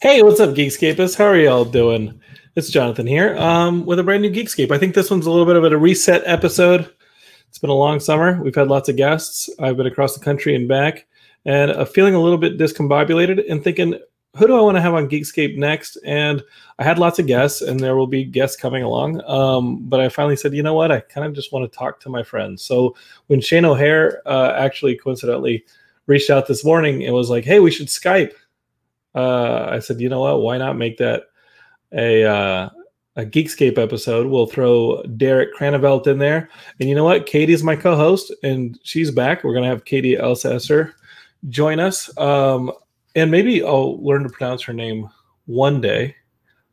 Hey, what's up, Geekscapists? How are y'all doing? It's Jonathan here with a brand new Geekscape. I think this one's a little bit of a reset episode. It's been a long summer. We've had lots of guests. I've been across the country and back, and feeling a little bit discombobulated and thinking, who do I want to have on Geekscape next? And I had lots of guests, and there will be guests coming along. But I finally said, you know what? I kind of just want to talk to my friends. So when Shane O'Hare actually coincidentally reached out this morning and was like, hey, we should Skype. I said, you know what? Why not make that a Geekscape episode? We'll throw Derek Cranevelt in there. And you know what? Katie's my co-host, and she's back. We're going to have Katie Elsesser join us. And maybe I'll learn to pronounce her name one day.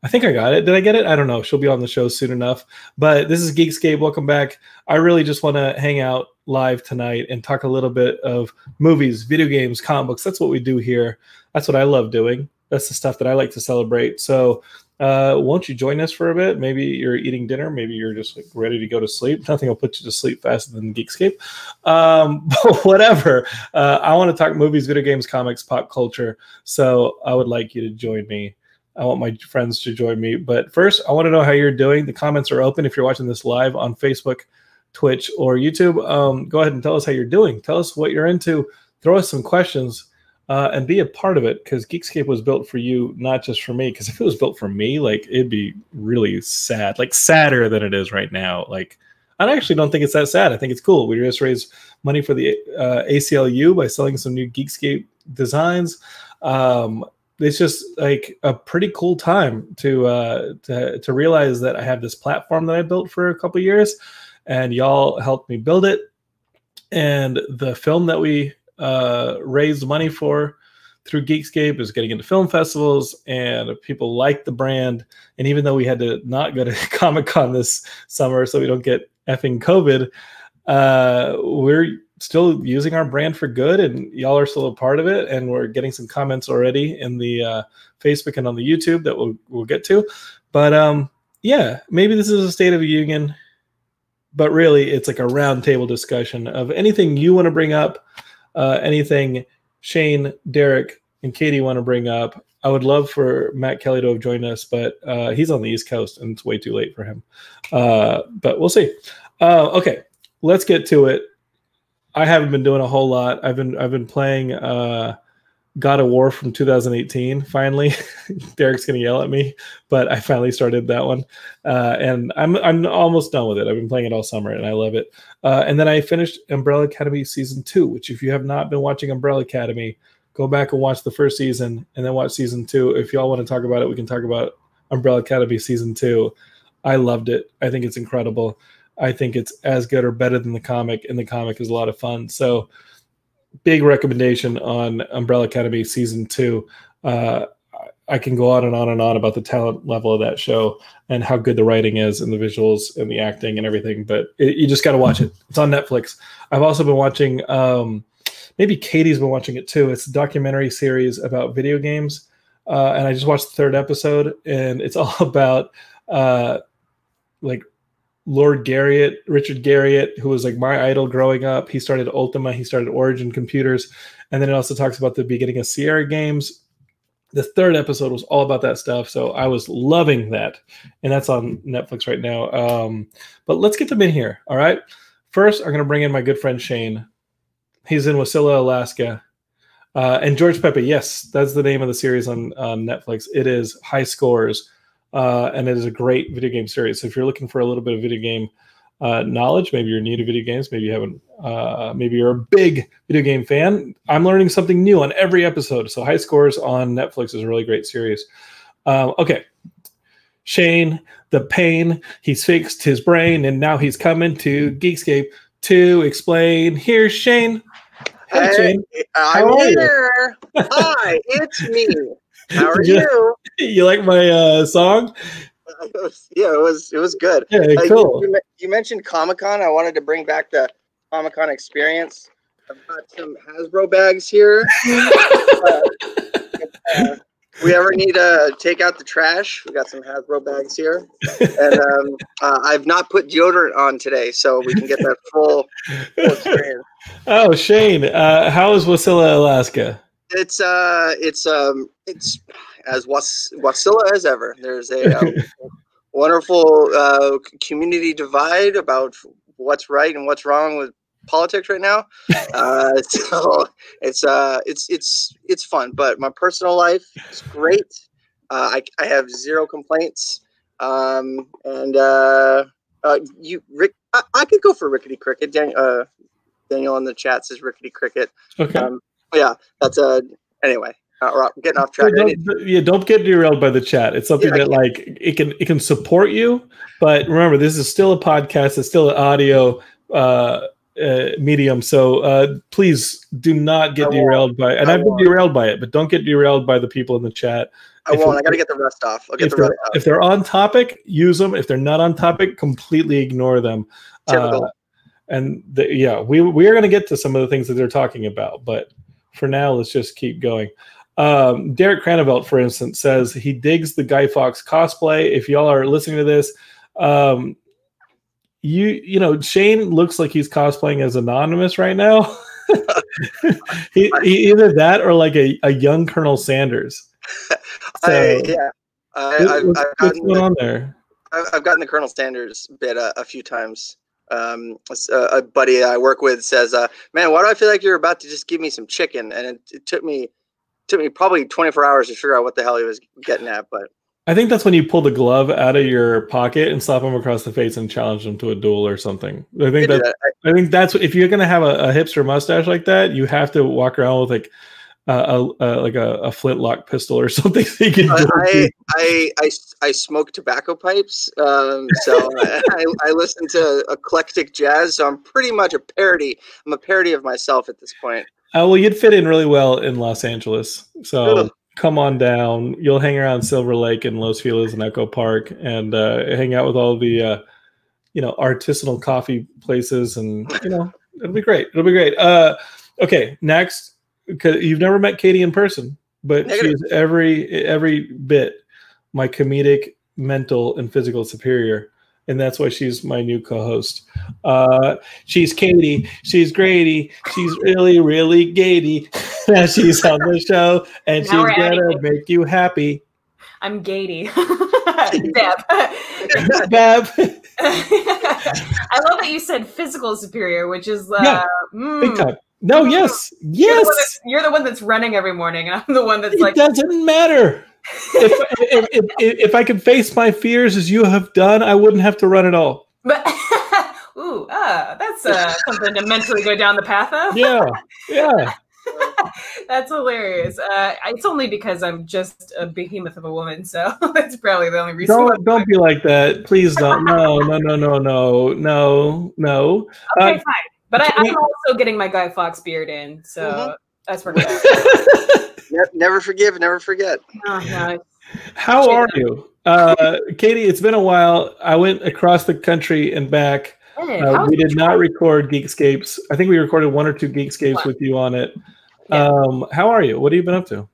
I think I got it. Did I get it? I don't know. She'll be on the show soon enough. But this is Geekscape. Welcome back. I really just want to hang out live tonight and talk a little bit of movies, video games, comic books. That's what we do here. That's what I love doing. That's the stuff that I like to celebrate. So won't you join us for a bit? Maybe you're eating dinner. Maybe you're just like ready to go to sleep. Nothing will put you to sleep faster than Geekscape. But whatever. I want to talk movies, video games, comics, pop culture. So I would like you to join me. I want my friends to join me. But first, I want to know how you're doing. The comments are open if you're watching this live on Facebook, Twitch, or YouTube. Go ahead and tell us how you're doing. Tell us what you're into. Throw us some questions. And be a part of it, because Geekscape was built for you, not just for me. Because if it was built for me, like, it'd be really sad, like sadder than it is right now. Like, I actually don't think it's that sad. I think it's cool. We just raised money for the ACLU by selling some new Geekscape designs. It's just like a pretty cool time to realize that I have this platform that I built for a couple years, and y'all helped me build it. And the film that we raised money for through Geekscape is getting into film festivals, and people like the brand. And even though we had to not go to Comic-Con this summer so we don't get effing COVID, we're still using our brand for good, and y'all are still a part of it. And we're getting some comments already in the Facebook and on the YouTube that we'll get to. But yeah, maybe this is a State of the Union, but really it's like a roundtable discussion of anything you want to bring up. Anything Shane, Derek, and Katie want to bring up. I would love for Matt Kelly to have joined us, but he's on the East Coast and it's way too late for him. But we'll see. Okay, let's get to it. I haven't been doing a whole lot. I've been playing God of War from 2018. Finally, Derek's gonna yell at me, but I finally started that one, and I'm almost done with it. I've been playing it all summer, and I love it. And then I finished Umbrella Academy season 2, which, if you have not been watching Umbrella Academy, go back and watch the first season, and then watch season 2. If y'all want to talk about it, we can talk about Umbrella Academy season 2. I loved it. I think it's incredible. I think it's as good or better than the comic, and the comic is a lot of fun. So, big recommendation on Umbrella Academy season 2. I can go on and on and on about the talent level of that show and how good the writing is and the visuals and the acting and everything, but you just got to watch it. It's on Netflix. I've also been watching, maybe Katie's been watching it too. It's a documentary series about video games. And I just watched the 3rd episode, and it's all about like Lord Garriott, Richard Garriott, who was like my idol growing up. He started Ultima, he started Origin Computers, and then it also talks about the beginning of Sierra Games. The 3rd episode was all about that stuff, so I was loving that, and that's on Netflix right now. But let's get them in here, all right? First, I'm going to bring in my good friend Shane. He's in Wasilla, Alaska. And George Pepe, yes, that's the name of the series on Netflix. It is High Scores. And it is a great video game series. So if you're looking for a little bit of video game knowledge, maybe you're new to video games, maybe you haven't, maybe you're a big video game fan, I'm learning something new on every episode. So High Scores on Netflix is a really great series. Okay, Shane, the pain, he's fixed his brain, and now he's coming to Geekscape to explain. Here's Shane. Hey, Shane. I'm here. Hi, it's me. How are you? You like my song? Yeah, it was good. Yeah, cool. You mentioned Comic-Con. I wanted to bring back the Comic-Con experience. I've got some Hasbro bags here. We ever need to take out the trash, we got some Hasbro bags here. And I've not put deodorant on today, so we can get that full experience. Oh, Shane, how is Wasilla, Alaska? It's as Wasilla as ever. There's a wonderful community divide about what's right and what's wrong with politics right now. So it's fun, but my personal life is great. I have zero complaints. You Rick, I could go for Rickety Cricket. Daniel in the chat says Rickety Cricket. Okay. Yeah, that's anyway. We're getting off track. Don't get derailed by the chat. It's something that like it can support you, but remember, this is still a podcast. It's still an audio medium. So please do not get derailed by it. And I've been derailed by it, but don't get derailed by the people in the chat. I won't. I got to get the rest off. I'll get the rest off. If they're on topic, use them. If they're not on topic, completely ignore them. Typical. We are going to get to some of the things that they're talking about, but for now, let's just keep going. Derek Cranevelt, for instance, says he digs the Guy Fawkes cosplay. If y'all are listening to this, you know, Shane looks like he's cosplaying as Anonymous right now. he either that or like a young Colonel Sanders. So, I've gotten the Colonel Sanders bit a few times. A buddy I work with says, "Man, why do I feel like you're about to just give me some chicken?" And it took me probably 24 hours to figure out what the hell he was getting at. But I think that's when you pull the glove out of your pocket and slap him across the face and challenge him to a duel or something. I think that's if you're gonna have a hipster mustache like that, you have to walk around with like a flintlock pistol or something. So you can I smoke tobacco pipes, so I listen to eclectic jazz. So I'm pretty much a parody. I'm a parody of myself at this point. Well, you'd fit in really well in Los Angeles. So come on down. You'll hang around Silver Lake and Los Feliz and Echo Park, and hang out with all the artisanal coffee places, and it'll be great. It'll be great. Okay, next. Because you've never met Katie in person, but she's every bit my comedic, mental, and physical superior, and that's why she's my new co-host. She's Katie. She's Grady. She's really, really Gady. She's on the show, and she's gonna make you happy. I'm Gady. Beb. Beb. I love that you said physical superior, which is big time. No, yes. You're the one that's running every morning, and I'm the one that's like. It doesn't matter. If I could face my fears as you have done, I wouldn't have to run at all. But that's something to mentally go down the path of. Yeah. That's hilarious. It's only because I'm just a behemoth of a woman, so that's probably the only reason. Don't be like that, please. Don't. No. Okay, fine. But I'm also getting my Guy Fawkes beard in, so that's working out. Never forgive, never forget. No. How are you? Katie, it's been a while. I went across the country and back. We did not record Geekscapes. I think we recorded 1 or 2 Geekscapes with you on it. Yeah. How are you? What have you been up to?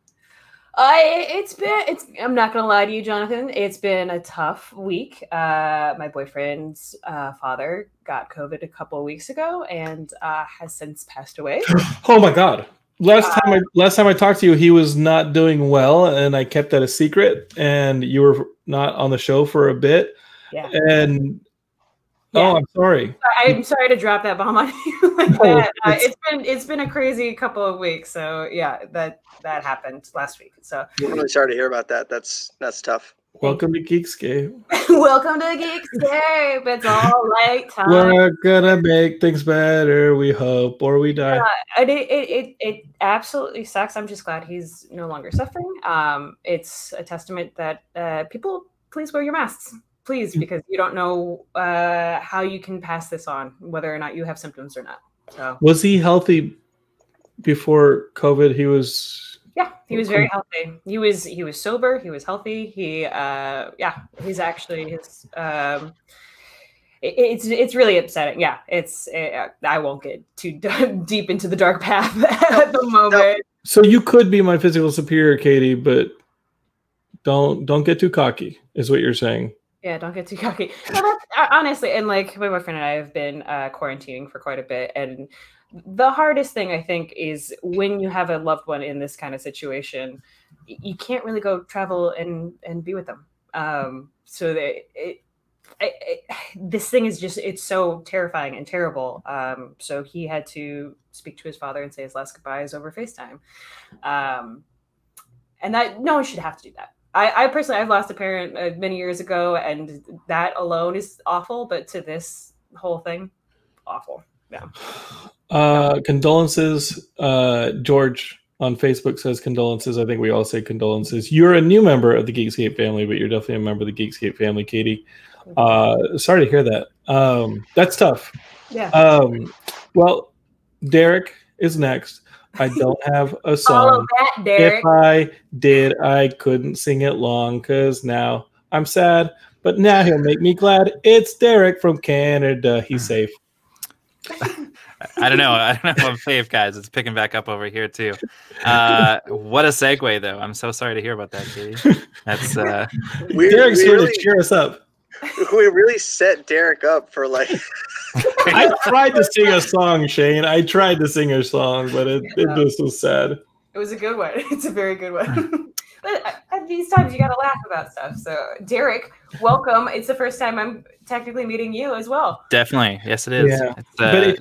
I'm not gonna lie to you, Jonathan. It's been a tough week. My boyfriend's father got COVID a couple of weeks ago and has since passed away. Oh my God! Last time I talked to you, he was not doing well, and I kept that a secret. And you were not on the show for a bit. Yeah. And I'm sorry. I'm sorry to drop that bomb on you like that. It's been a crazy couple of weeks. So yeah, that happened last week. So I'm really sorry to hear about that. That's tough. Welcome to Geekscape. Welcome to Geekscape. It's all right time. We're gonna make things better, we hope, or we die. It absolutely sucks. I'm just glad he's no longer suffering. It's a testament that people please wear your masks. Please, because you don't know how you can pass this on, whether or not you have symptoms or not. So. Was he healthy before COVID? He was. Yeah, he was very healthy. He was sober. He was healthy. He's actually his. It's really upsetting. Yeah, I won't get too deep into the dark path at the moment. No. So you could be my physical superior, Katie, but don't get too cocky, is what you're saying. Yeah, don't get too cocky. No, honestly, and like my boyfriend and I have been quarantining for quite a bit, and the hardest thing, I think, is when you have a loved one in this kind of situation, you can't really go travel and be with them. So this thing is just, it's so terrifying and terrible. So he had to speak to his father and say his last goodbyes over FaceTime. And that, no one should have to do that. I personally, I've lost a parent many years ago, and that alone is awful. But to this whole thing, awful. Yeah. Condolences. George on Facebook says condolences. I think we all say condolences. You're a new member of the Geekscape family, but you're definitely a member of the Geekscape family, Katie. Sorry to hear that. That's tough. Yeah. Well, Derek is next. I don't have a song. All of that, Derek. If I did, I couldn't sing it long because now I'm sad, but now he'll make me glad. It's Derek from Canada. He's safe. I don't know. I don't know if I'm safe, guys. It's picking back up over here too. What a segue, though. I'm so sorry to hear about that, Katie. That's Derek's here to cheer us up. We really set Derek up for like. I tried to sing a song, Shane. I tried to sing a song, but it just was sad. It was a good one. It's a very good one. But at these times, you got to laugh about stuff. So, Derek, welcome. It's the first time I'm technically meeting you as well. Definitely. Yes, it is. Yeah.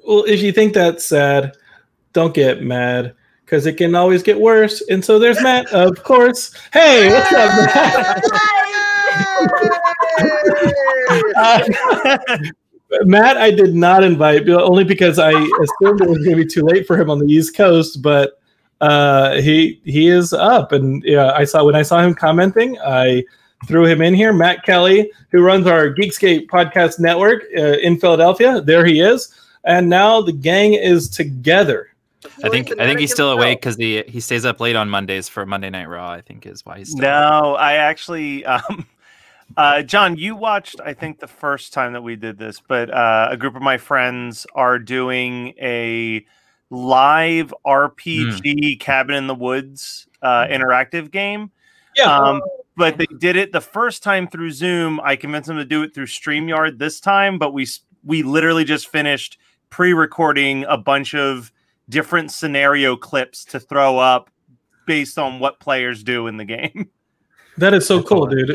If you think that's sad, don't get mad, because it can always get worse. And so there's Matt, of course. Hey, what's up, Matt? Matt, I did not invite, only because I assumed it was going to be too late for him on the East Coast, but he is up, and when I saw him commenting, I threw him in here. Matt Kelly, who runs our Geekscape podcast network in Philadelphia, there he is, and now the gang is together. I think he's still awake because he stays up late on Mondays for Monday Night Raw, I think is why he's still awake. I actually John, you watched, I think, the first time that we did this, but a group of my friends are doing a live RPG Cabin in the Woods interactive game. Yeah. But they did it the first time through Zoom. I convinced them to do it through StreamYard this time, but we literally just finished pre-recording a bunch of different scenario clips to throw up based on what players do in the game. That is so cool, dude.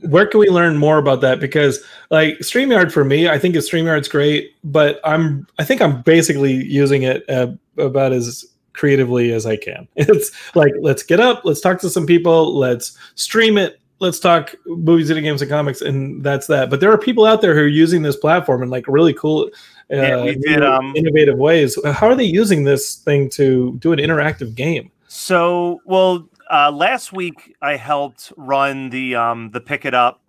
Where can we learn more about that? Because like StreamYard for me, I think StreamYard's great, but I think I'm basically using it about as creatively as I can. It's like, let's get up, let's talk to some people, let's stream it, let's talk movies, video games, and comics, and that's that. But there are people out there who are using this platform in like really cool, innovative ways. How are they using this thing to do an interactive game? So, last week I helped run the Pick It Up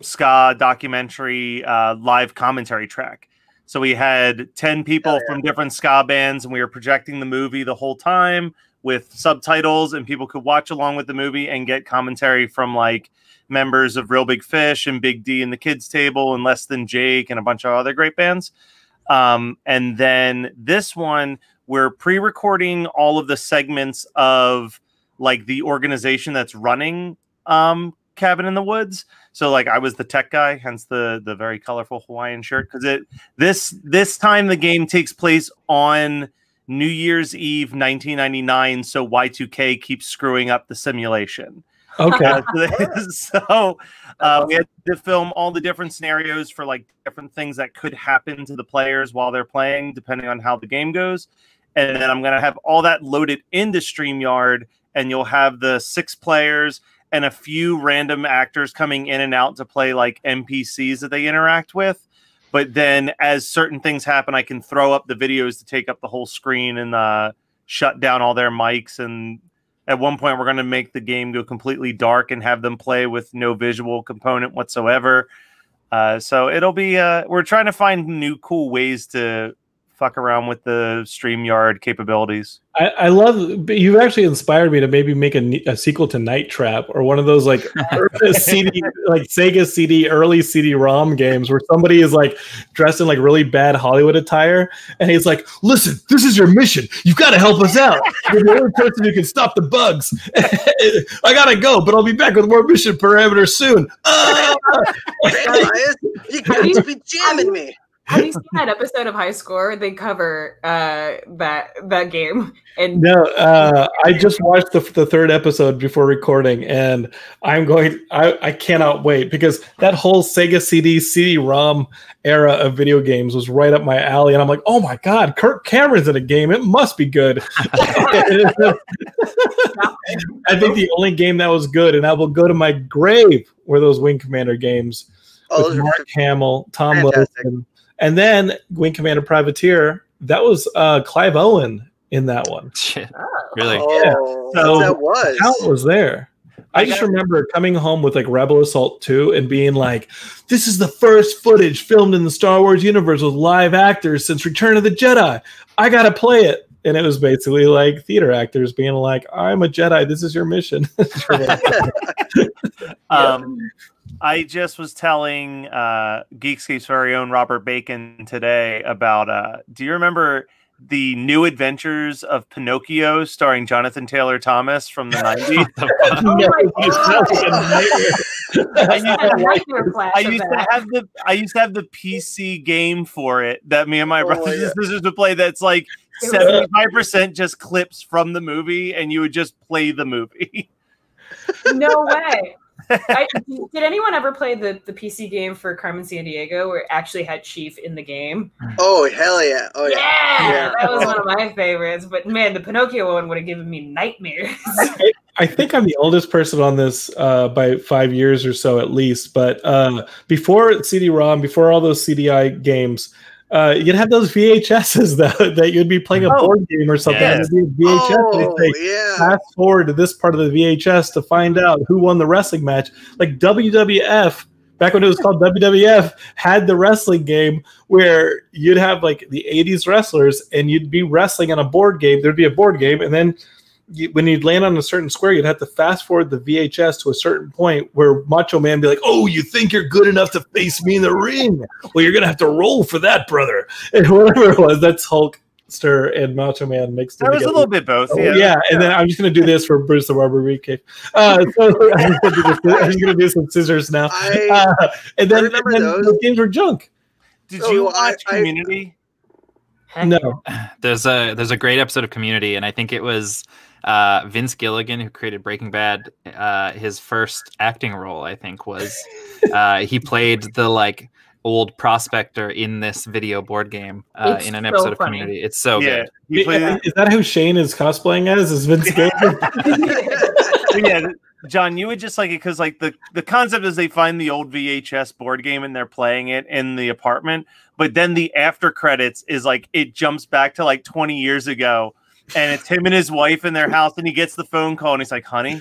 ska documentary live commentary track. So we had 10 people from different ska bands, and we were projecting the movie the whole time with subtitles, and people could watch along with the movie and get commentary from like members of Real Big Fish and Big D and the Kids Table and Less Than Jake and a bunch of other great bands. And then this one, we're pre-recording all of the segments of like the organization that's running Cabin in the Woods. So like I was the tech guy, hence the very colorful Hawaiian shirt, because this time the game takes place on New Year's Eve 1999, so Y2K keeps screwing up the simulation. Okay. So we had to film all the different scenarios for like different things that could happen to the players while they're playing, depending on how the game goes. And then I'm going to have all that loaded into StreamYard, and you'll have the 6 players and a few random actors coming in and out to play like NPCs that they interact with. But then as certain things happen, I can throw up the videos to take up the whole screen and shut down all their mics. And at one point, we're going to make the game go completely dark and have them play with no visual component whatsoever. So it'll be, we're trying to find new cool ways to fuck around with the StreamYard capabilities. I love, you've actually inspired me to maybe make a sequel to Night Trap, or one of those like CD, like Sega CD, early CD-ROM games where somebody is like dressed in like really bad Hollywood attire, and he's like, listen, this is your mission. You've got to help us out. You're the only person who can stop the bugs. I gotta go, but I'll be back with more mission parameters soon. You got to be jamming me. Have you seen that episode of High Score? They cover that game. And no, I just watched the third episode before recording, and I cannot wait, because that whole Sega CD-ROM era of video games was right up my alley, and I'm like, oh my god, Kirk Cameron's in a game. It must be good. I think the only game that was good, and I will go to my grave, were those Wing Commander games with Mark Hamill, Tom Wilson. And then Wing Commander Privateer, that was Clive Owen in that one. Shit. Really? Yeah. So that was. Talent was there. I just remember coming home with like Rebel Assault 2 and being like, this is the first footage filmed in the Star Wars universe with live actors since Return of the Jedi. I got to play it. And it was basically like theater actors being like, I'm a Jedi. This is your mission. I just was telling Geekscape's very own Robert Bacon today about, do you remember the New Adventures of Pinocchio starring Jonathan Taylor Thomas from the 90s? I used to have the PC game for it that me and my brothers and sisters would play, that's like 75% just clips from the movie, and you would just play the movie. No way. Did anyone ever play the PC game for Carmen Sandiego where it actually had Chief in the game? Oh, hell yeah. Oh, yeah. That was one of my favorites. But man, the Pinocchio one would have given me nightmares. I think I'm the oldest person on this by 5 years or so at least. But before CD-ROM, before all those CDI games, you'd have those VHSs that you'd be playing a board game or something. Yeah. And it'd be a VHS, fast forward to this part of the VHS to find out who won the wrestling match. Like WWF, back when it was called WWF, had the wrestling game where you'd have like the 80s wrestlers and you'd be wrestling on a board game. There'd be a board game, and then when you'd land on a certain square, you'd have to fast forward the VHS to a certain point where Macho Man be like, oh, you think you're good enough to face me in the ring? Well, you're going to have to roll for that, brother. And whatever it was, that's Hulkster and Macho Man mixed together. That was a little bit both, yeah. And then I'm just going to do this for Bruce the Barber Recap. So I'm going to do some scissors now. And then those games were junk. Did you watch Community? No. There's a great episode of Community, and I think it was Vince Gilligan, who created Breaking Bad. His first acting role, I think, was he played the like old prospector in this video board game in an episode of Community. It's so good. Is that who Shane is cosplaying as? Is Vince Gilligan? Yeah, John, you would just like it because like the concept is they find the old VHS board game and they're playing it in the apartment, but then the after credits is like it jumps back to like 20 years ago. And it's him and his wife in their house, and he gets the phone call, and he's like, honey,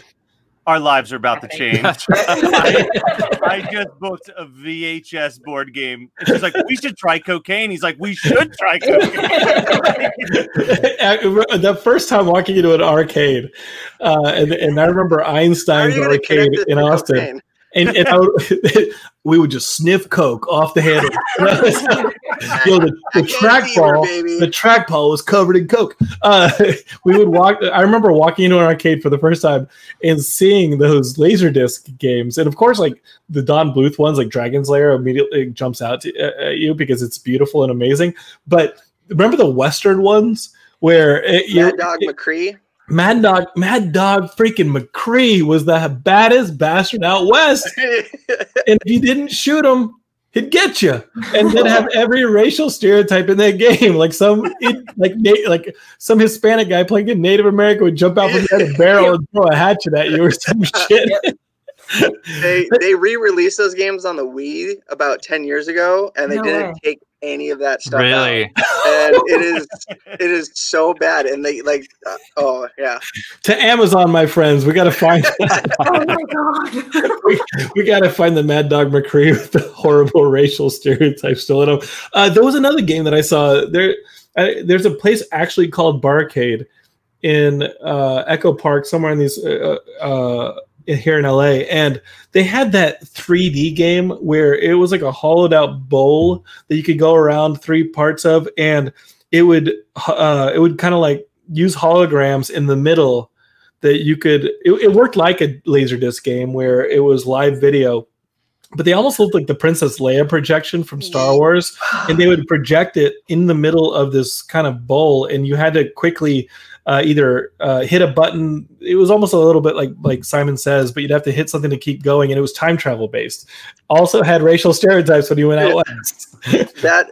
our lives are about to change. I just booked a VHS board game. And she's like, we should try cocaine. He's like, we should try cocaine. The first time walking into an arcade, and I remember Einstein's arcade in Austin. Cocaine? And we would just sniff coke off the handle. The trackball was covered in coke. We would walk. I remember walking into an arcade for the first time and seeing those Laserdisc games, and of course, like the Don Bluth ones, like Dragon's Lair, immediately jumps out at you because it's beautiful and amazing. But remember the Western ones where Mad Dog McCree. Mad Dog freaking McCree was the baddest bastard out west. And if you didn't shoot him, he'd get you. And then have every racial stereotype in that game. Like some Hispanic guy playing a Native American would jump out from the barrel and throw a hatchet at you or some shit. They re-released those games on the Wii about 10 years ago, and they didn't take any of that stuff out. And it is so bad. And they like, to Amazon, my friends, we got to find. Oh my god, we got to find the Mad Dog McCree with the horrible racial stereotypes still in them. There was another game that I saw there. There's a place actually called Barcade in Echo Park, somewhere in these. Here in LA, and they had that 3D game where it was like a hollowed out bowl that you could go around 3 parts of, and it would kind of like use holograms in the middle that you could. It worked like a Laserdisc game where it was live video, but they almost looked like the Princess Leia projection from Star Wars, and they would project it in the middle of this kind of bowl, and you had to quickly either hit a button. It was almost a little bit like Simon Says, but you'd have to hit something to keep going, and it was time travel based. Also had racial stereotypes when you went out west. That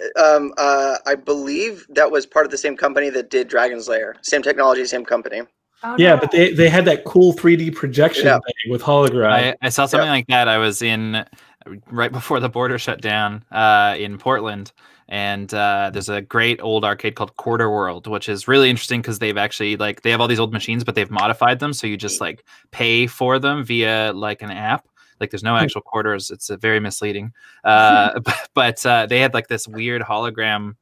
I believe that was part of the same company that did Dragon's Lair. Same technology, same company. Oh, Yeah, no. but they had that cool 3D projection thing with hologram. I saw something like that. I was in right before the border shut down in Portland, and there's a great old arcade called Quarter World, which is really interesting because they've actually they have all these old machines, but they've modified them so you just pay for them via like an app. Like there's no actual quarters. It's very misleading. But they had this weird hologram.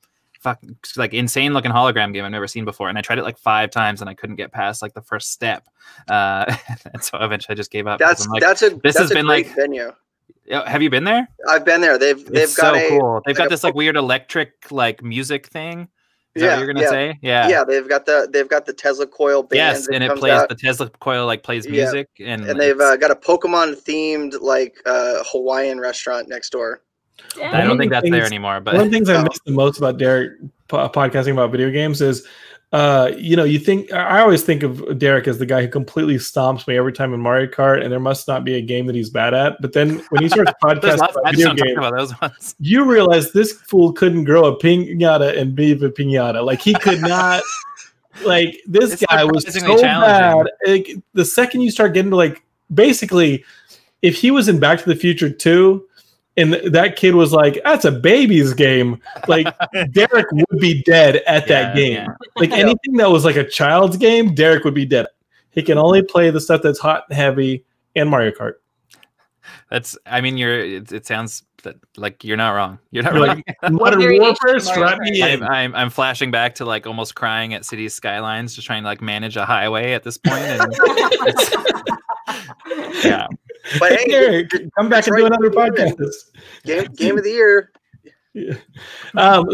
Insane looking hologram game I've never seen before, and I tried it 5 times and I couldn't get past the first step, and so eventually I just gave up. This has been great venue. Have you been there? I've been there. They've got so cool. They've got this weird electric music thing. Is that what you're gonna say? Yeah. They've got the Tesla coil band. Yes, and it plays the Tesla coil plays music, and they've got a Pokemon themed Hawaiian restaurant next door. I don't think that's there anymore. But one of the things I miss the most about Derek podcasting about video games is, you think I always think of Derek as the guy who completely stomps me every time in Mario Kart, and there must not be a game that he's bad at. But then when he starts podcasting about video games, about those ones. You realize this fool couldn't grow a piñata and be a piñata. He could not. This guy was so bad. The second you start getting to basically, if he was in Back to the Future 2. And that kid was like, that's a baby's game. Derek would be dead at that game. Yeah. Anything that was a child's game, Derek would be dead. He can only play the stuff that's hot and heavy and Mario Kart. It sounds like you're not wrong. You're not wrong. Modern Warfare, strap me in. I'm flashing back to almost crying at City Skylines, just trying to manage a highway at this point. And yeah. But hey, Derek, come back and do another podcast. Game of the year. Yeah.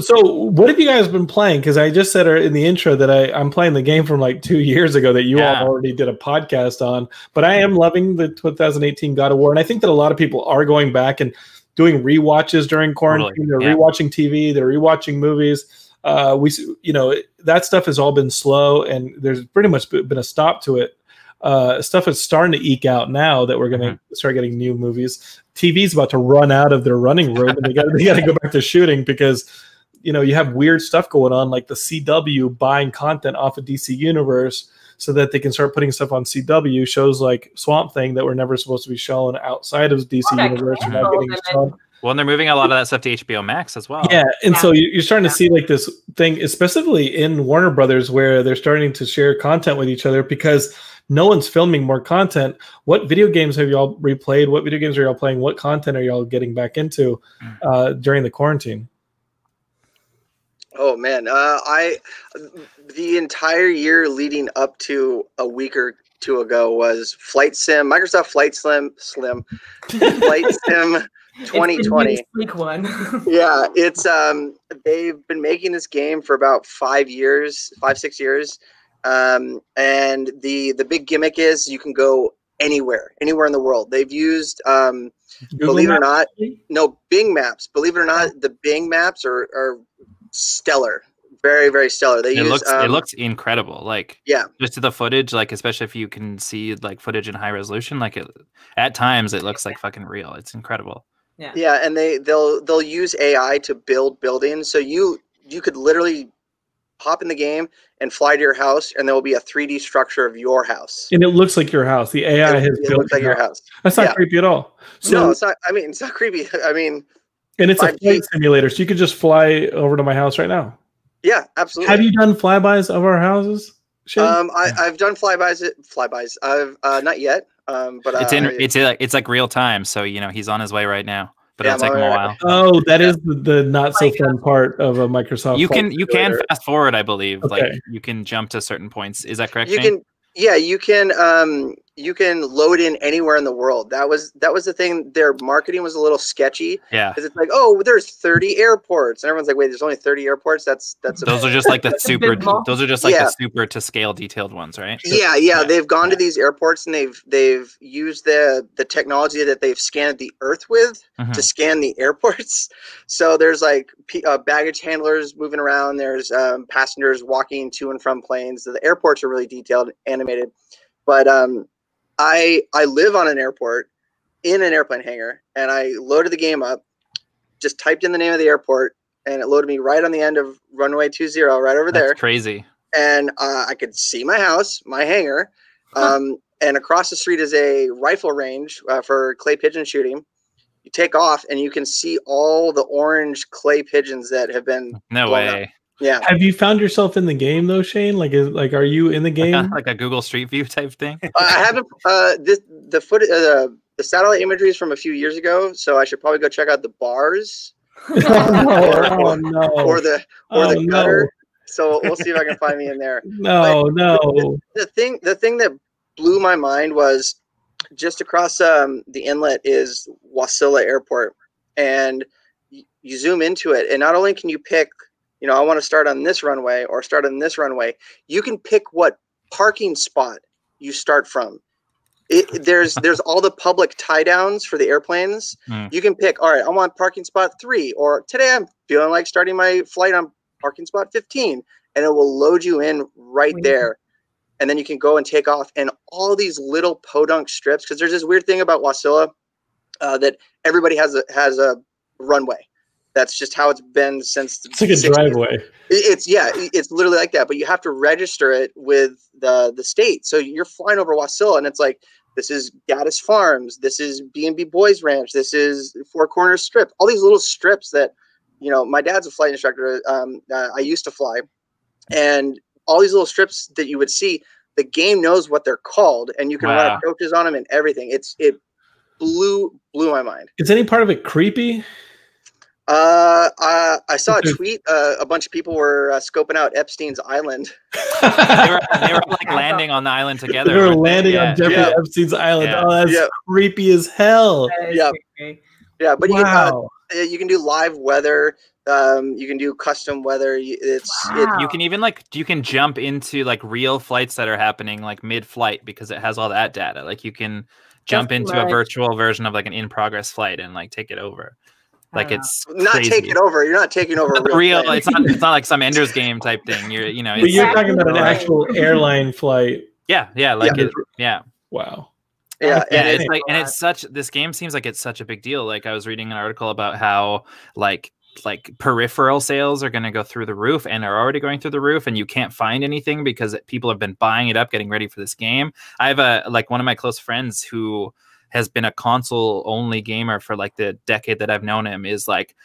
So what have you guys been playing? Because I just said in the intro that I'm playing the game from 2 years ago that you all already did a podcast on. But I am loving the 2018 God of War, and I think that a lot of people are going back and doing rewatches during quarantine. Totally. They're rewatching TV. They're rewatching movies. That stuff has all been slow, and there's pretty much been a stop to it. Stuff is starting to eke out now that we're going to start getting new movies. TV's about to run out of their running room, and they got to go back to shooting because you have weird stuff going on, like the CW buying content off of DC Universe so that they can start putting stuff on CW shows like Swamp Thing that were never supposed to be shown outside of DC Universe. Are now getting shown. Well, and they're moving a lot of that stuff to HBO Max as well. Yeah, and so you're starting to see this thing, specifically in Warner Brothers, where they're starting to share content with each other because no one's filming more content. What video games have y'all replayed? What video games are y'all playing? What content are y'all getting back into during the quarantine? Oh man, the entire year leading up to a week or two ago was Microsoft Flight Sim 2020. Week one. Yeah, it's they've been making this game for about 5 6 years. And the big gimmick is you can go anywhere in the world. They've used, believe it or not, Bing Maps. Believe it or not, the Bing Maps are stellar, very, very stellar. It looks incredible. Just to the footage, especially if you can see footage in high resolution, at times it looks like fucking real. It's incredible. Yeah, and they'll use AI to build buildings, so you could literally hop in the game and fly to your house, and there will be a 3D structure of your house. And it looks like your house. The AI has built like your house. That's not creepy at all. No, it's not. It's not creepy. And it's a flight simulator, so you could just fly over to my house right now. Yeah, absolutely. Have you done flybys of our houses, Shane? I've done flybys. I've not yet. But it's real time. So he's on his way right now. But it'll take him a while. Oh, that is the not so fun part of a Microsoft. You can fast forward, I believe. Okay. You can jump to certain points. Is that correct? You can you can load in anywhere in the world. That was the thing. Their marketing was a little sketchy. Yeah, because it's like, oh, there's 30 airports, and everyone's like, wait, there's only 30 airports. That's those are just like the super. Those are just like Yeah. the super to scale detailed ones, right? Yeah. They've gone to these airports and they've used the technology that they've scanned the Earth with to scan the airports. So there's like baggage handlers moving around. There's passengers walking to and from planes. So the airports are really detailed, animated. But I live on an airport in an airplane hangar, and I loaded the game up, just typed in the name of the airport, and it loaded me right on the end of runway 20 right over there. That's crazy. And I could see my house, my hangar, and across the street is a rifle range for clay pigeon shooting. You take off, and you can see all the orange clay pigeons that have been No way. Up. Yeah. Have you found yourself in the game though, Shane? Are you in the game? Like a Google Street View type thing? I haven't. The satellite imagery is from a few years ago, so I should probably go check out the bars. Oh no! Or the gutter. So we'll see if I can find me in there. No. The thing that blew my mind was just across the inlet is Wasilla Airport, and you zoom into it, and not only can you pick, I want to start on this runway or start on this runway, you can pick what parking spot you start from. There's all the public tie downs for the airplanes. You can pick, all right, I want parking spot 3, or today I'm feeling like starting my flight on parking spot 15, and it will load you in right there. And then you can go and take off, and all these little podunk strips, because there's this weird thing about Wasilla that everybody has a runway. That's just how it's been since. It's like a 60s. Driveway. It's literally like that, but you have to register it with the state. So you're flying over Wasilla, and it's like, this is Gaddis Farms, this is B&B Boys Ranch, this is Four Corners Strip. All these little strips that, my dad's a flight instructor. I used to fly, and all these little strips that you would see, the game knows what they're called, and you can run approaches on them and everything. It blew my mind. Is any part of it creepy? I saw a tweet. A bunch of people were scoping out Epstein's island. they were like landing on the island together. They were landing on Jeffrey Epstein's island. Yeah. Oh, that's creepy as hell. Yeah, but you can do live weather. You can do custom weather. You can even you can jump into like real flights that are happening like mid-flight because it has all that data. Like you can jump into a virtual version of like an in-progress flight and like take it over. Like it's not crazy. Take it over. You're not taking over a real. It's not like some Ender's Game type thing. You're But you're talking about an actual airline flight. Yeah. Wow. Yeah, and it's like, and it's such. This game seems like it's such a big deal. Like I was reading an article about how like peripheral sales are going to go through the roof and are already going through the roof, and you can't find anything because people have been buying it up, getting ready for this game. I have one of my close friends who has been a console only gamer for like the decade that I've known him, is like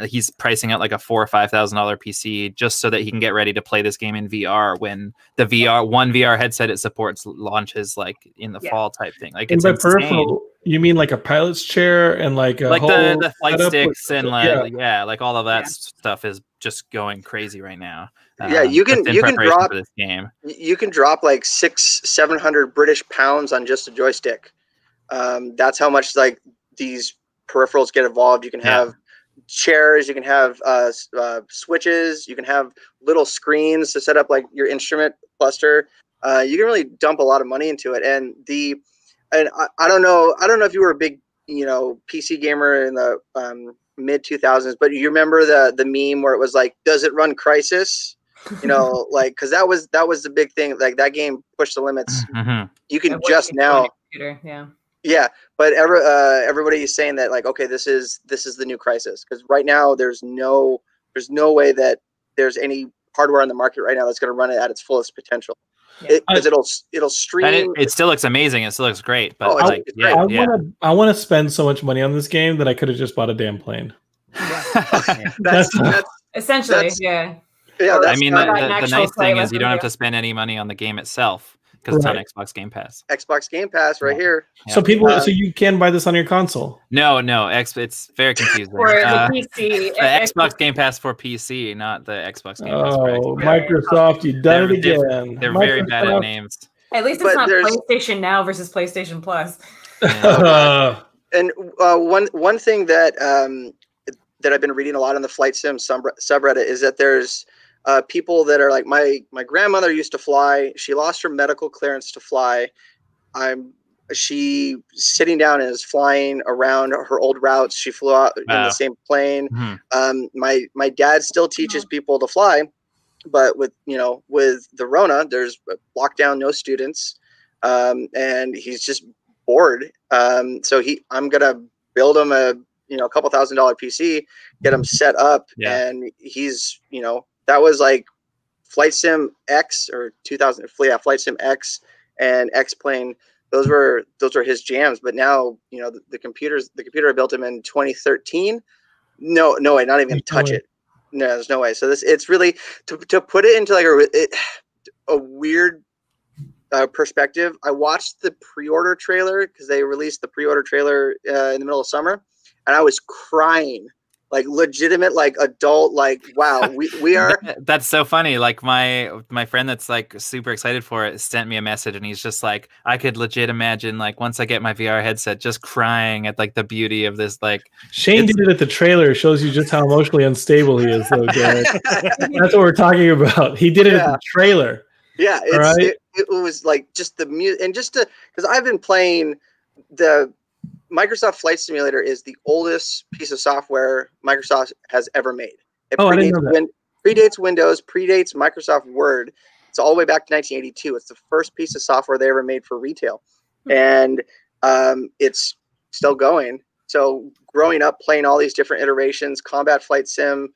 he's pricing out like a $4,000 or $5,000 PC just so that he can get ready to play this game in VR when the VR headset it supports launches like in the fall type thing. Like it's peripheral, you mean like a pilot's chair and like a like whole the flight sticks and like all of that stuff is just going crazy right now. You can drop for this game. You can drop like 600-700 British pounds on just a joystick. That's how much like these peripherals get involved. You can have chairs, you can have switches, you can have little screens to set up like your instrument cluster. You can really dump a lot of money into it. And I don't know if you were a big PC gamer in the mid 2000s, but you remember the meme where it was like, does it run Crysis? Like because that was the big thing. Like that game pushed the limits. You can just now. Yeah, but everybody is saying that like, okay, this is the new Crysis, because right now there's no way that there's any hardware on the market right now that's going to run it at its fullest potential. Because it'll stream. And it still looks amazing. It still looks great. But I want to spend so much money on this game that I could have just bought a damn plane. That's essentially. Yeah. I mean, the nice thing is you don't have to spend any money on the game itself. Because it's on Xbox Game Pass. Xbox Game Pass right here. Yeah. So so you can buy this on your console? No, it's very confusing. For the PC. The Xbox Game Pass for PC, not the Xbox Game Pass. Oh, Microsoft, you've done it again. They're very bad at names. At least it's not PlayStation Now versus PlayStation Plus. And one thing that that I've been reading a lot on the Flight Sim subreddit is that there's people that are like, my grandmother used to fly. She lost her medical clearance to fly. She sitting down and is flying around her old routes. She flew out in the same plane. My dad still teaches people to fly, but with the Rona, there's lockdown, no students, and he's just bored. So I'm gonna build him a couple $1,000 PC, get him set up, and he's that was like Flight Sim X or 2000, Flight Sim X and X Plane. Those were his jams. But now the computer I built him in 2013. No way, not even touch it. No, there's no way. So it's really to put it into like a weird perspective. I watched the pre-order trailer because they released the pre-order trailer in the middle of summer, and I was crying, like legitimate, like adult, like wow, we are. That's so funny. Like my friend that's like super excited for it sent me a message, and he's just like, I could legit imagine like once I get my VR headset, just crying at like the beauty of this. Like Shane did it at the trailer. Shows you just how emotionally unstable he is, though, Garrett. That's what we're talking about. He did it at the trailer. Yeah, it was like just the music, and just because I've been playing the Microsoft Flight Simulator is the oldest piece of software Microsoft has ever made. It predates Windows, predates Microsoft Word. It's all the way back to 1982. It's the first piece of software they ever made for retail, and it's still going. So growing up playing all these different iterations, Combat Flight Sim,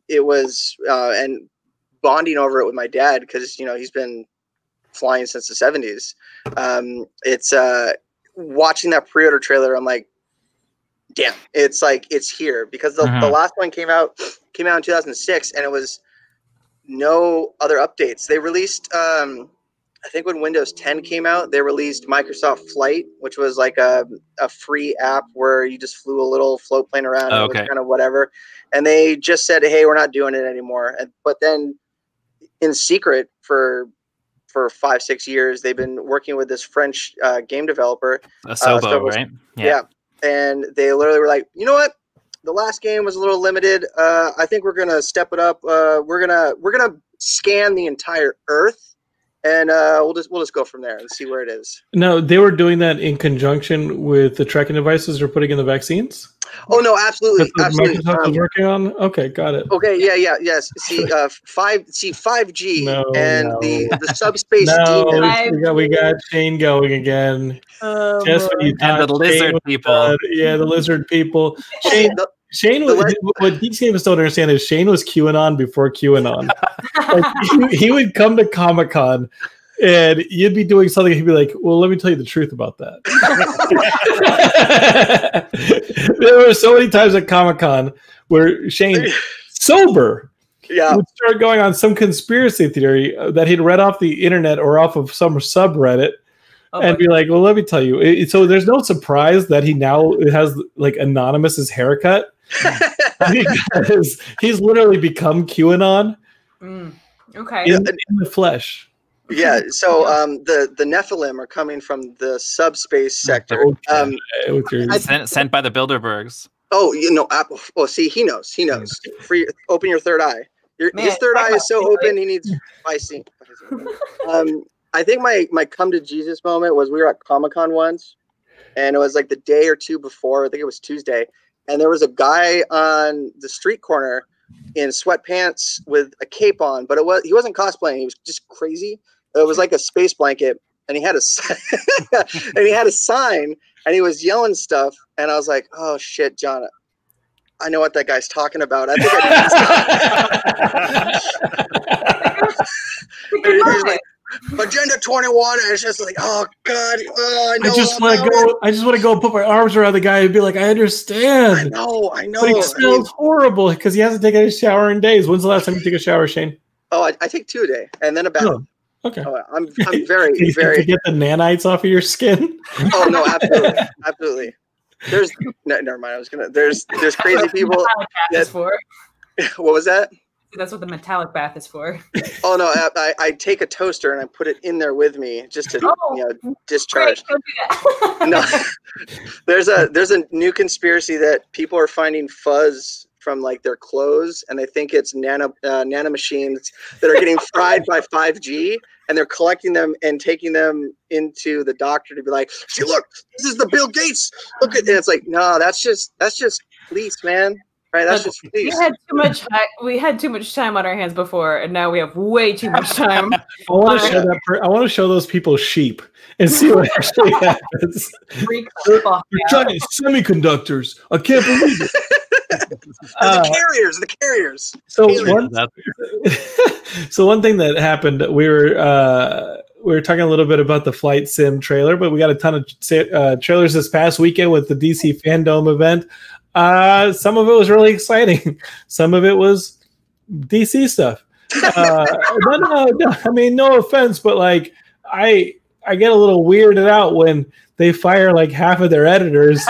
it was and bonding over it with my dad because he's been flying since the 70s. It's watching that pre-order trailer, I'm like, damn, it's like it's here, because the last one came out in 2006, and it was no other updates. They released I think when Windows 10 came out, they released Microsoft Flight, which was like a free app where you just flew a little float plane around and it was kind of whatever. And they just said, hey, we're not doing it anymore. But then in secret for 5-6 years, they've been working with this French game developer, Asobo, right? Yeah, and they literally were like, you know what? The last game was a little limited. I think we're gonna step it up. We're gonna scan the entire Earth, and we'll just go from there and see where it is. No, they were doing that in conjunction with the tracking devices they're putting in the vaccines. Oh no, absolutely, absolutely. Microsoft is working on. Okay, got it. Okay, yes. See, 5G the subspace demon. We got Shane going again. Just when you and the lizard people. The lizard people. Shane what Geekscape don't understand is Shane was QAnon before QAnon. Like, he would come to Comic-Con and you'd be doing something, he'd be like, well, let me tell you the truth about that. There were so many times at Comic-Con where Shane, sober, would start going on some conspiracy theory that he'd read off the internet or off of some subreddit and be like, well, let me tell you. So there's no surprise that he now has like Anonymous's haircut because he's literally become QAnon okay. in the flesh. Yeah, so the Nephilim are coming from the subspace sector. Sent by the Bilderbergs. Oh, see, he knows. Free, open your third eye. His third eye is so open, he needs spicy. I think my come to Jesus moment was we were at Comic-Con once, and it was like the day or two before. I think it was Tuesday, and there was a guy on the street corner in sweatpants with a cape on, but he wasn't cosplaying. He was just crazy. It was like a space blanket, and he had a sign, and he was yelling stuff. And I was like, "Oh shit, John, I know what that guy's talking about." I think he's like, Agenda 21. And it's just like, oh god, I know. I just want to go put my arms around the guy and be like, I understand. I know. But he smells horrible because he hasn't taken a shower in days. When's the last time you took a shower, Shane? Oh, I take 2 a day, and then a bath. Oh. Okay. Oh, I'm very to get the nanites off of your skin. Oh no, absolutely. Never mind. There's crazy people. What was that? That's what the metallic bath is for. Oh no, I take a toaster and I put it in there with me just to discharge. Great, No, there's a new conspiracy that people are finding fuzz from like their clothes, and they think it's nano machines that are getting fried by 5G, and they're collecting them and taking them into the doctor to be like, see, look, this is the Bill Gates. Look at it. And it's like, no, that's just fleece, man. Right? That's just fleece. We had too much time on our hands before, and now we have way too much time. I want to show those people sheep and see what actually happens. They're giant semiconductors. I can't believe it. The carriers. So one thing that happened, we were talking a little bit about the Flight Sim trailer, but we got a ton of trailers this past weekend with the DC Fandome event. Some of it was really exciting. Some of it was DC stuff. No, I mean, no offense, but like I get a little weirded out when they fire like half of their editors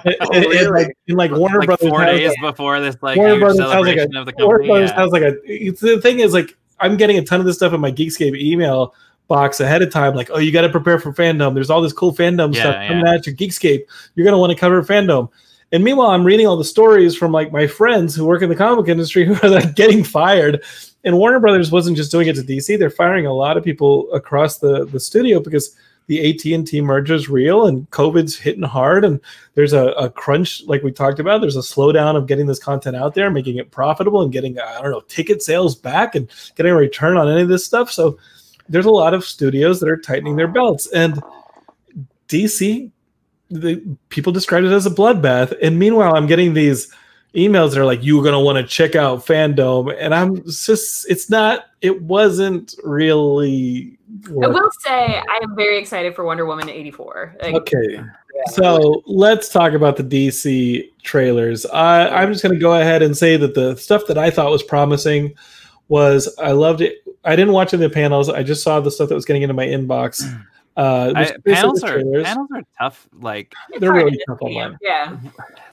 in Warner Brothers 4 days before this Warner Brothers celebration of the company. Warner Brothers has the thing is like I'm getting a ton of this stuff in my Geekscape email box ahead of time, like, oh, you got to prepare for Fandome. There's all this cool Fandome stuff coming at you. Geekscape, you're gonna want to cover Fandome. And meanwhile, I'm reading all the stories from like my friends who work in the comic book industry who are like getting fired. And Warner Brothers wasn't just doing it to DC; they're firing a lot of people across the studio because the AT&T merger is real and COVID's hitting hard. And there's a crunch, like we talked about. There's a slowdown of getting this content out there, making it profitable, and getting ticket sales back and getting a return on any of this stuff. So there's a lot of studios that are tightening their belts, and DC. People describe it as a bloodbath, and meanwhile I'm getting these emails that are like, you're going to want to check out Fandome, and it wasn't really I will say I am very excited for Wonder Woman 84. Okay, so let's talk about the DC trailers. I'm just going to go ahead and say that the stuff that I thought was promising was, I loved it. I didn't watch any of the panels. I just saw the stuff that was getting into my inbox. Panels are tough. Like they're really tough online. Yeah,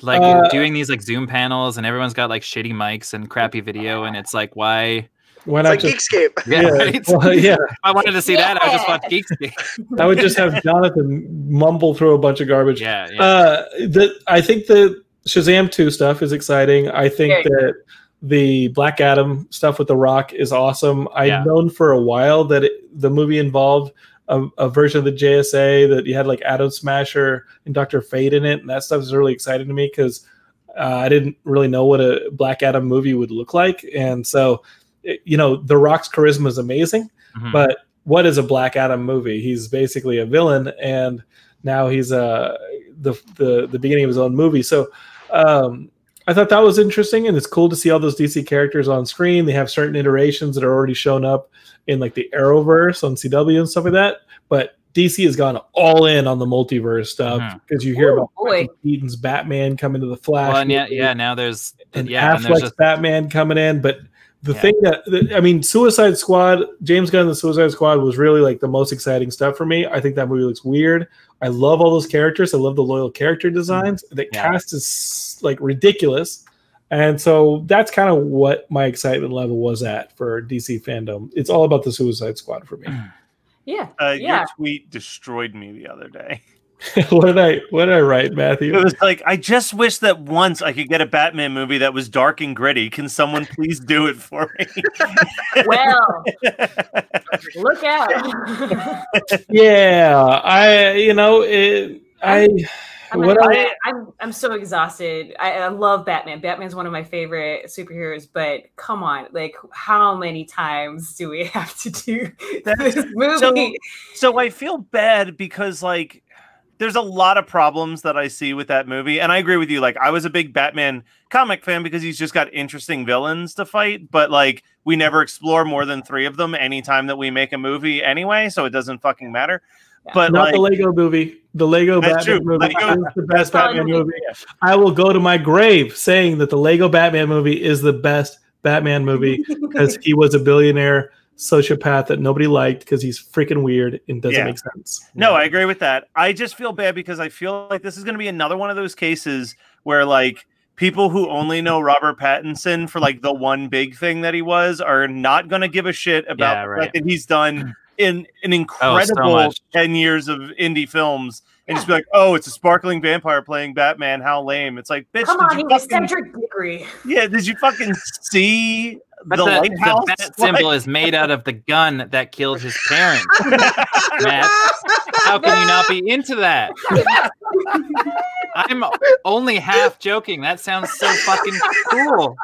like doing these like Zoom panels, and everyone's got like shitty mics and crappy video, and it's like, why not like Geekscape? Yeah, right? Well, yeah. If I wanted to see that, I would just watch Geekscape. I would just have Jonathan mumble through a bunch of garbage. Yeah. I think the Shazam 2 stuff is exciting. I think that the Black Adam stuff with The Rock is awesome. I've known for a while that the movie involved a version of the JSA that you had like Atom Smasher and Dr. Fate in it, and that stuff is really exciting to me because I didn't really know what a Black Adam movie would look like, and so The Rock's charisma is amazing, but what is a Black Adam movie? He's basically a villain, and now he's the beginning of his own movie. So I thought that was interesting, and it's cool to see all those DC characters on screen. They have certain iterations that are already shown up in like the Arrowverse on CW and stuff like that. But DC has gone all in on the multiverse stuff because you hear about Michael Keaton's Batman coming to the Flash. Well, now there's Affleck's Batman coming in. But the thing that Suicide Squad, James Gunn's Suicide Squad was really like the most exciting stuff for me. I think that movie looks weird. I love all those characters. I love the loyal character designs. The cast is like ridiculous. And so that's kind of what my excitement level was at for DC Fandome. It's all about the Suicide Squad for me. Your tweet destroyed me the other day. What did I write, Matthew? It was like, I just wish that once I could get a Batman movie that was dark and gritty. Can someone please do it for me? Well, look out. I'm so exhausted. I love Batman. Batman's one of my favorite superheroes, but come on, like how many times do we have to do this movie? So I feel bad because like there's a lot of problems that I see with that movie. And I agree with you. Like I was a big Batman comic fan because he's just got interesting villains to fight, but like we never explore more than 3 of them anytime that we make a movie anyway, so it doesn't fucking matter. Yeah. But not the Lego movie. The Lego Batman movie is the best Batman movie. I will go to my grave saying that the Lego Batman movie is the best Batman movie because he was a billionaire sociopath that nobody liked because he's freaking weird and doesn't make sense. No, I agree with that. I just feel bad because I feel like this is going to be another one of those cases where like people who only know Robert Pattinson for like the one big thing that he was are not going to give a shit about the fact that he's done in an incredible 10 years of indie films and just be like, oh, it's a sparkling vampire playing Batman. How lame. It's like, bitch, come on, he was Cedric Diggory. Yeah, did you fucking see the lighthouse? The bat symbol is made out of the gun that killed his parents. Matt, how can you not be into that? I'm only half joking. That sounds so fucking cool.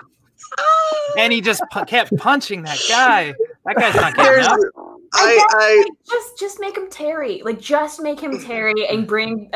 And he just kept punching that guy. That guy's not getting up. Just make him Terry. Like, just make him Terry and bring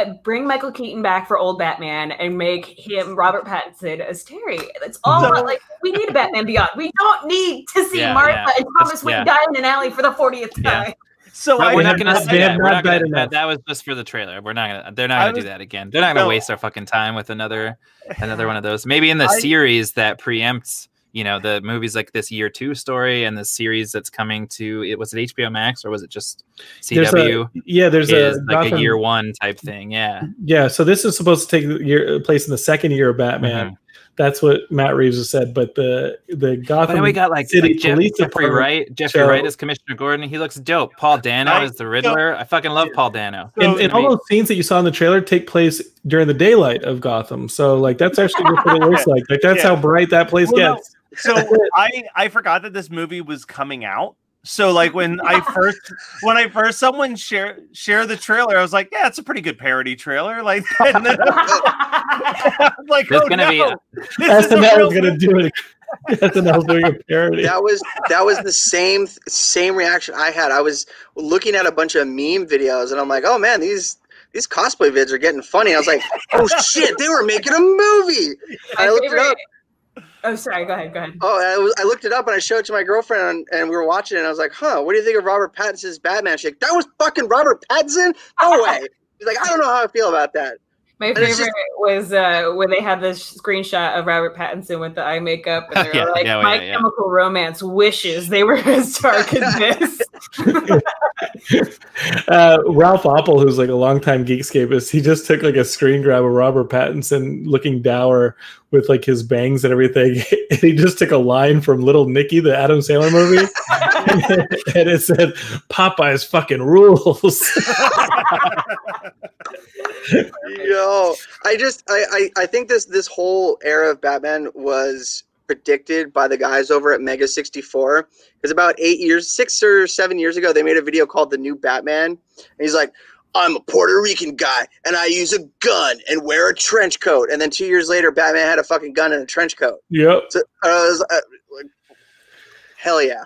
Michael Keaton back for old Batman and make him Robert Pattinson as Terry. That's all. Like, we need a Batman Beyond. We don't need to see Martha and Thomas Wayne die in an alley for the 40th time. Yeah. So we're not going to say that. We're not gonna, that was just for the trailer. We're not going. They're not going to do that again. They're not going to waste our fucking time with another one of those. Maybe in the series that preempts, you know, the movies like this Year 2 story and the series that's coming to was it HBO Max or was it just CW? There's like a Year 1 type thing. Yeah. So this is supposed to take place in the second year of Batman. Mm-hmm. That's what Matt Reeves has said. But the Gotham we got City Jeffrey Wright. Jeffrey Wright as Commissioner Gordon. He looks dope. Paul Dano as the Riddler. I fucking love Paul Dano. And all those scenes that you saw in the trailer take place during the daylight of Gotham. So like that's actually what it looks like. Like that's how bright that place gets. So I forgot that this movie was coming out. So like when I first someone share the trailer, I was like, yeah, it's a pretty good parody trailer. Like, and then, like, there's gonna be SNL is gonna do it. SNL's doing a parody. That was the same reaction I had. I was looking at a bunch of meme videos, and I'm like, oh man, these cosplay vids are getting funny. I was like, oh shit, they were making a movie. I looked it up. Oh, sorry. Go ahead. Oh, I looked it up and I showed it to my girlfriend and we were watching it. And I was like, huh, what do you think of Robert Pattinson's Batman? She's like, that was fucking Robert Pattinson? No way. She's like, I don't know how I feel about that. My favorite was when they had this screenshot of Robert Pattinson with the eye makeup, and they were like, "My Chemical Romance wishes they were as dark as this." Ralph Oppel, who's like a longtime Geekscapist, he just took like a screen grab of Robert Pattinson looking dour with like his bangs and everything, and he just took a line from Little Nicky, the Adam Sandler movie, and it said, "Popeye's fucking rules." Yo, I think this whole era of Batman was predicted by the guys over at Mega 64, because about 6 or 7 years ago they made a video called The New Batman, and he's like, I'm a Puerto Rican guy and I use a gun and wear a trench coat, and then 2 years later Batman had a fucking gun and a trench coat. Yep. So I was like, hell yeah.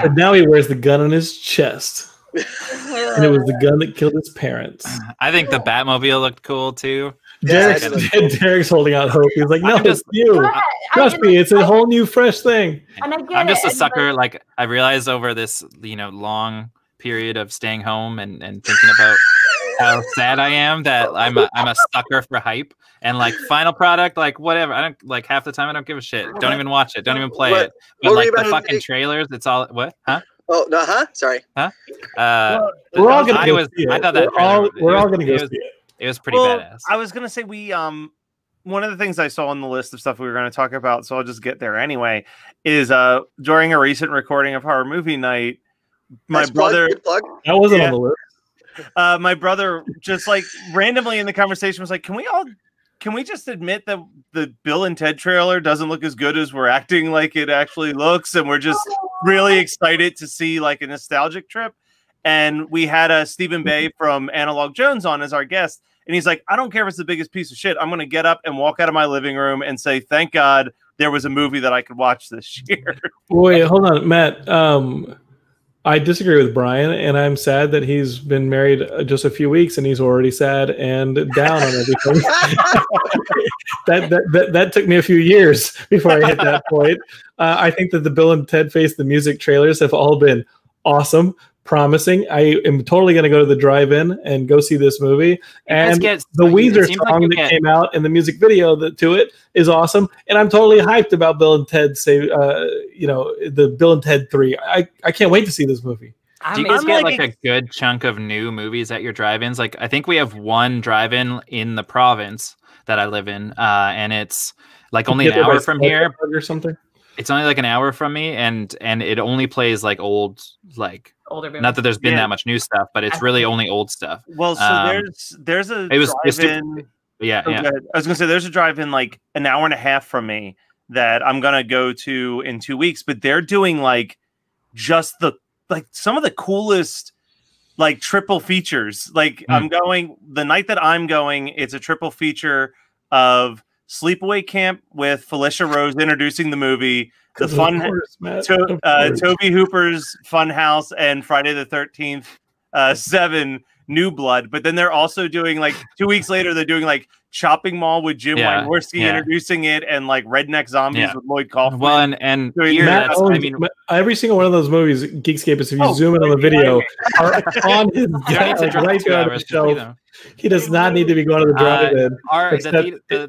But now he wears the gun on his chest. And it was the gun that killed his parents. I think the Batmobile looked cool too. Derek's holding out hope. He's like, no, it's you. Trust me, it's a whole new, fresh thing. I'm just a sucker. Like I realized over this, long period of staying home and thinking about how sad I am that I'm a sucker for hype and like final product, like whatever. I don't like half the time. I don't give a shit. Don't even watch it. Don't even play it. But like the fucking trailers, it's all what? Huh? Oh no! Sorry. Huh? We're all gonna go see it. I thought that we're all gonna go see it. It was pretty badass. I was gonna say one of the things I saw on the list of stuff we were going to talk about, so I'll just get there anyway, is during a recent recording of Horror Movie Night, my brother. That wasn't on the list. My brother just like randomly in the conversation was like, Can we just admit that the Bill and Ted trailer doesn't look as good as we're acting like it actually looks, and we're just really excited to see like a nostalgic trip? And we had Stephen Bay from Analog Jones on as our guest, and he's like, I don't care if it's the biggest piece of shit. I'm going to get up and walk out of my living room and say, thank God there was a movie that I could watch this year. Wait, hold on, Matt. I disagree with Brian, and I'm sad that he's been married just a few weeks, and he's already sad and down on everything. that took me a few years before I hit that point. I think that the Bill and Ted Face the Music trailers have all been awesome, promising. I am totally going to go to the drive-in and go see this movie. And the Weezer song that came out and the music video to it is awesome. And I'm totally hyped about Bill and Ted the Bill and Ted 3. I can't wait to see this movie. Do you guys get like a good chunk of new movies at your drive-ins? Like, I think we have one drive-in in the province that I live in, and it's like only an hour from here or something. It's only like an hour from me, and it only plays like older movies. Not that there's been that much new stuff, but it's really only old stuff. Well, so there's a drive-in. Yeah. I was gonna say there's a drive-in like an hour and a half from me that I'm gonna go to in 2 weeks, but they're doing like just some of the coolest like triple features. Like I'm going the night that I'm going, it's a triple feature of Sleepaway Camp with Felicia Rose introducing the movie, the Toby Hooper's Fun House, and Friday the 13th 7 New Blood. But then they're also doing like 2 weeks later, they're doing like Chopping Mall with Jim Wynorski introducing it, and like Redneck Zombies with Lloyd Kaufman. Well, and Matt owns, I mean, every single one of those movies, Geekscape, is if you zoom in on the video, are on his right there on the shelf. He does not need to be going to the drive-in.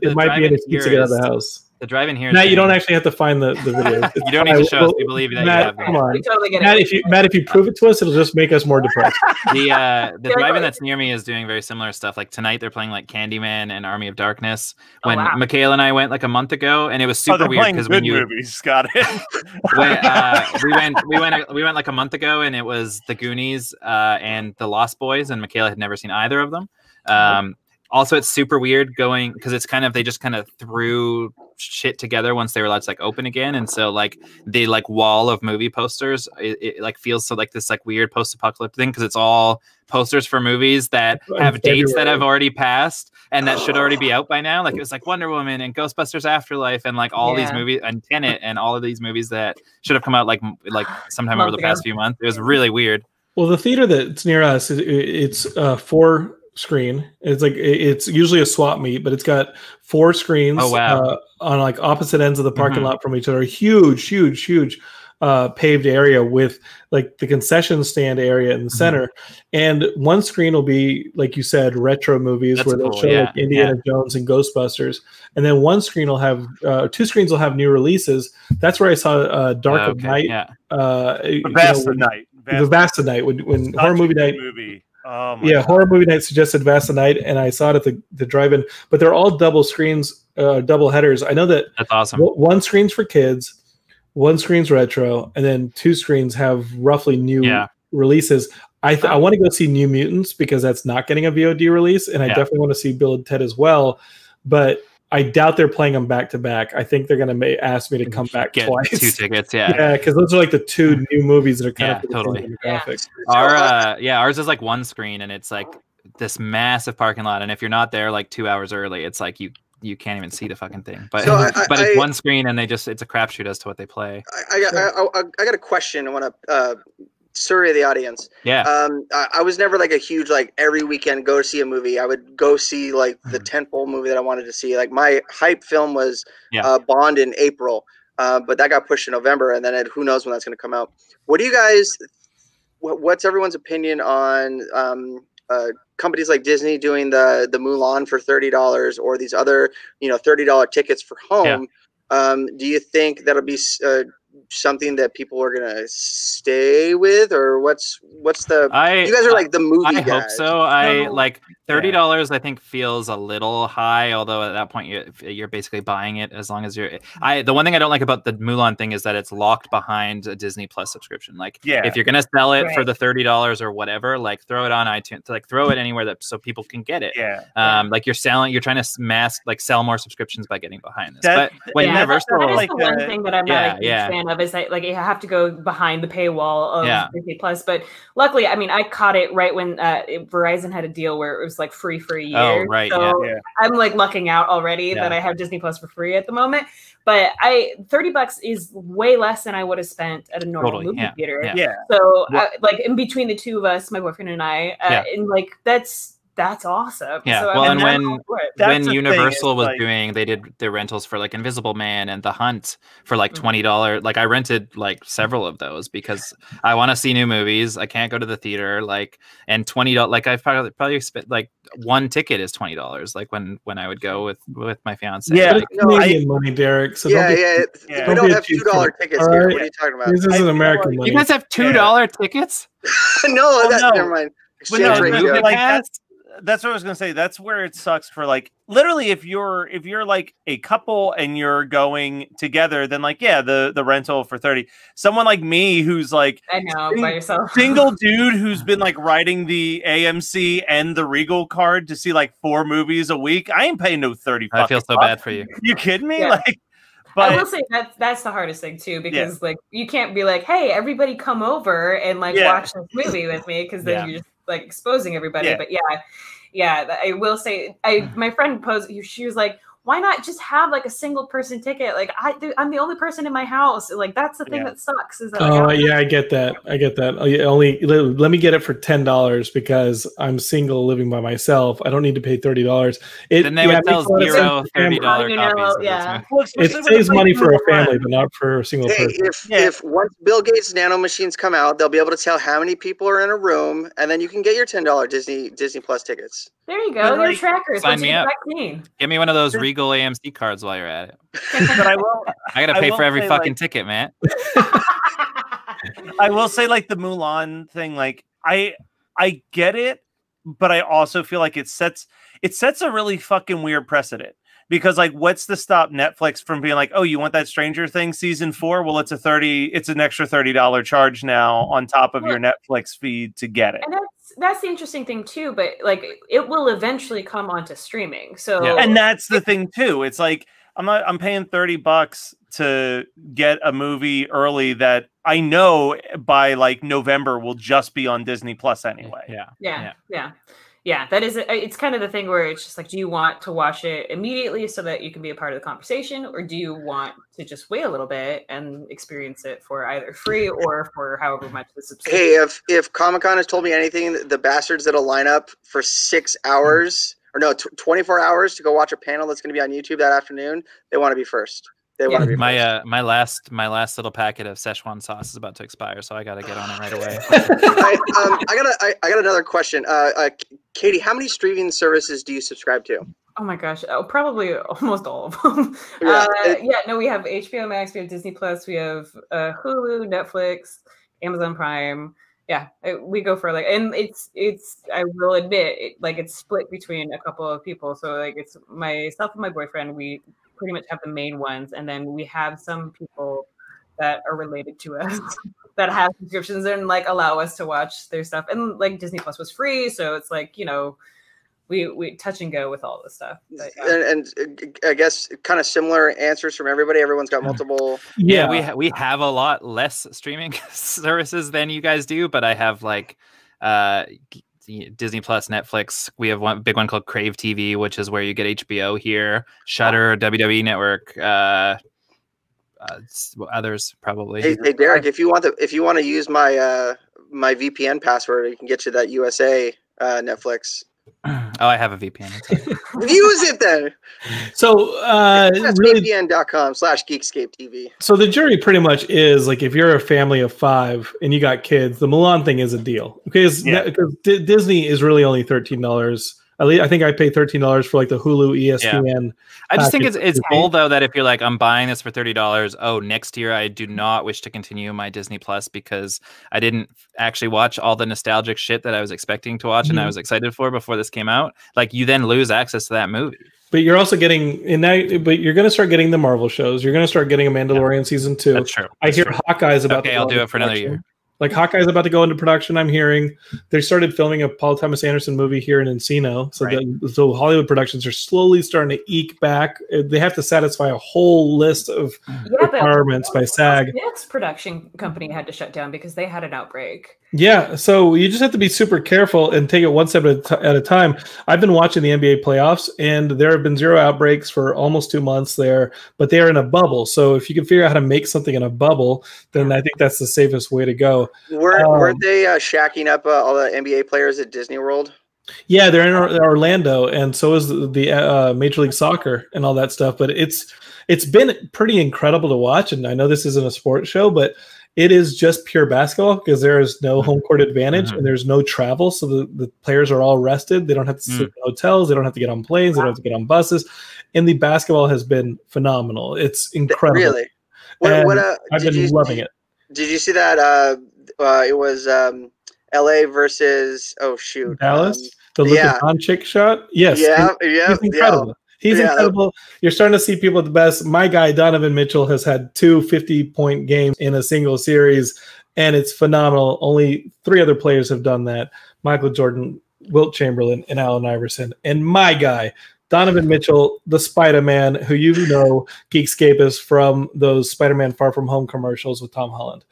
It might be an excuse to get out of the house. The drive-in here. Matt, you don't actually have to find the video. You don't need to show us. We believe that Matt, you have. Come on. We totally get Matt, if you prove it to us, it'll just make us more depressed. The drive-in that's near me is doing very similar stuff. Like tonight, they're playing like Candyman and Army of Darkness. When Michaela and I went like a month ago, and it was super weird because when movies, Scott. we went like a month ago, and it was The Goonies and The Lost Boys, and Michaela had never seen either of them. Also, it's super weird going because it's kind of they just kind of threw shit together once they were allowed to like open again, and so like the like wall of movie posters, it like feels so like this like weird post-apocalyptic thing because it's all posters for movies that have dates that have already passed and that should already be out by now. Like it was like Wonder Woman and Ghostbusters Afterlife and like all these movies and Tenet and all of these movies that should have come out like sometime over the past few months. It was really weird. Well, the theater that's near us, it's 4 screen. It's usually a swap meet, but it's got 4 screens on like opposite ends of the parking lot from each other. Huge paved area with like the concession stand area in the center, and one screen will be, like you said, retro movies where they'll show like Indiana Jones and Ghostbusters, and then one screen will have 2 screens will have new releases. That's where I saw Dark of Night, Vasta Night when Horror Movie Night. Horror Movie Night suggested Vasta Night, and I saw it at the drive-in. But they're all double screens, double headers. I know that's awesome. One screen's for kids, one screen's retro, and then 2 screens have roughly new releases. I want to go see New Mutants because that's not getting a VOD release, and I definitely want to see Bill and Ted as well. But I doubt they're playing them back to back. I think they're going to ask me to come back twice. 2 tickets, because those are like the 2 new movies that are kind of totally demographic. Ours is like one screen, and it's like this massive parking lot. And if you're not there like 2 hours early, it's like you can't even see the fucking thing. But it's one screen, and it's a crapshoot as to what they play. I got a question. I want to survey the audience. I was never like a huge like every weekend go see a movie. I would go see like the tentpole movie that I wanted to see. Like my hype film was Bond in April, but that got pushed to November, and then who knows when that's going to come out. What do you guys? What's everyone's opinion on companies like Disney doing the Mulan for $30 or these other $30 tickets for home? Do you think that'll be something that people are gonna stay with, or what's the you guys are like the movie guys. I hope so. I like $30 I think feels a little high, although at that point you're basically buying it as long as you're the one thing I don't like about the Mulan thing is that it's locked behind a Disney Plus subscription. Like if you're gonna sell it for the $30 or whatever, like throw it on iTunes, like throw it anywhere that so people can get it. Like you're trying to sell more subscriptions by getting behind this. But when Universal, that is the one thing that I'm not a huge fan of is that like you have to go behind the paywall of Disney Plus. But luckily, I mean, I caught it right when Verizon had a deal where it was like free for a year. Oh, right. So I'm like lucking out already that I have Disney Plus for free at the moment. But $30 is way less than I would have spent at a normal movie theater. So like in between the two of us, my boyfriend and I, and like that's that's awesome. Yeah, So, well, I mean, and when the Universal was like, doing, they did their rentals for like Invisible Man and The Hunt for like Mhm. $20. Like I rented like several of those because I want to see new movies. I can't go to the theater. Like, and $20. Like I probably spent like one ticket is $20. Like when I would go with my fiance. Yeah, like, Canadian money, Derek. So We don't don't be a have cheap $2 freak, tickets all here. right? What are you talking about? This isn't American like money. you guys have $2 tickets? No, no. never mind. But no, Exchange rate movie joke. like pass? that's what I was gonna say. That's where it sucks for like literally if you're like a couple and you're going together, then like the rental for 30. Someone like me who's like I know by yourself. single dude who's been like riding the AMC and the Regal card to see like 4 movies a week. I ain't paying no 30. I feel so bad for you. You kidding me? Yeah. Like, I but will say that's the hardest thing too, because like you can't be like, hey, everybody come over and like watch this movie with me, because then you're just like exposing everybody. But I will say, my friend posed, she was like, why not just have like a single person ticket? Like I'm the only person in my house. Like that's the thing that sucks. Is that I get that. Let me get it for $10 because I'm single, living by myself. I don't need to pay $30. Then they would sell $0 $30 copies. It saves money for a family, but not for a single person. If once Bill Gates nano machines come out, they'll be able to tell how many people are in a room, and then you can get your $10 Disney Plus tickets. There you go. Your trackers. Sign me up. Give me one of those Regal AMC cards while you're at it. But I gotta pay for every fucking ticket, man. I will say, like the Mulan thing, like I get it, but I also feel like it sets a really fucking weird precedent. Because like, what's to stop Netflix from being like, oh, you want that Stranger Things season 4? Well, it's an extra $30 charge now on top of your Netflix feed to get it. And that's the interesting thing too. But like, it will eventually come onto streaming. So and that's the thing too. It's like I'm paying $30 to get a movie early that I know by like November will just be on Disney Plus anyway. Yeah, that is, it's kind of the thing where it's just like, do you want to watch it immediately so that you can be a part of the conversation, or do you want to just wait a little bit and experience it for either free or for however much the subscription? Hey, if Comic-Con has told me anything, the bastards that'll line up for 6 hours, or no, 24 hours to go watch a panel that's going to be on YouTube that afternoon, they want to be first. They want to be first. My last little packet of Szechuan sauce is about to expire, so I got to get on it right away. I got another question. Katie, how many streaming services do you subscribe to? Oh my gosh, probably almost all of them. We have HBO Max, we have Disney Plus, we have Hulu, Netflix, Amazon Prime. Yeah, we go for like, and it's I will admit, it's split between a couple of people. So like, it's myself and my boyfriend. We pretty much have the main ones, and then we have some people that are related to us that have subscriptions and like allow us to watch their stuff. And like Disney Plus was free, so it's like, we touch and go with all this stuff. But, and I guess kind of similar answers from everybody. Everyone's got multiple. Yeah, we have a lot less streaming services than you guys do, but I have like Disney Plus, Netflix. We have one big one called Crave TV, which is where you get HBO here, Shudder, WWE Network, others probably. Hey Derek, if you want to use my my VPN password, you can get you that USA Netflix. Oh, I have a VPN. Use it then. So really, VPN.com/Geekscape TV. So the jury pretty much is like, if you're a family of 5 and you got kids, the Mulan thing is a deal. Because Disney is really only $13. I think I pay $13 for like the Hulu, ESPN. Yeah. I just think it's bold though that if you're like, I'm buying this for $30. Oh, next year I do not wish to continue my Disney Plus because I didn't actually watch all the nostalgic shit that I was expecting to watch and I was excited for before this came out. Like, you then lose access to that movie. But you're also getting but you're going to start getting the Marvel shows. You're going to start getting a Mandalorian season 2. That's true. I hear Hawkeye's about. Okay, I'll do it for another year. Like, Hawkeye's about to go into production, I'm hearing. They started filming a Paul Thomas Anderson movie here in Encino. So Hollywood productions are slowly starting to eke back. They have to satisfy a whole list of requirements by SAG. This production company had to shut down because they had an outbreak. Yeah, so you just have to be super careful and take it one step at a time. I've been watching the NBA playoffs, and there have been 0 outbreaks for almost 2 months there, but they are in a bubble. So if you can figure out how to make something in a bubble, then I think that's the safest way to go. Weren't they shacking up all the NBA players at Disney World? Yeah, they're in Orlando, and so is the Major League Soccer and all that stuff. But it's been pretty incredible to watch. And I know this isn't a sports show, but it is just pure basketball because there is no home court advantage and there's no travel. So the players are all rested. They don't have to sleep in hotels. They don't have to get on planes. They don't have to get on buses. And the basketball has been phenomenal. It's incredible. Really? I've been loving it. Did you see that? It was LA versus Dallas. The Luka Doncic shot. Yes. Yeah. He's incredible. He's incredible. You're starting to see people at the best. My guy, Donovan Mitchell, has had 2 50-point games in a single series, and it's phenomenal. Only 3 other players have done that. Michael Jordan, Wilt Chamberlain, and Allen Iverson. And my guy, Donovan Mitchell, the Spider-Man, who Geekscape is from those Spider-Man Far From Home commercials with Tom Holland.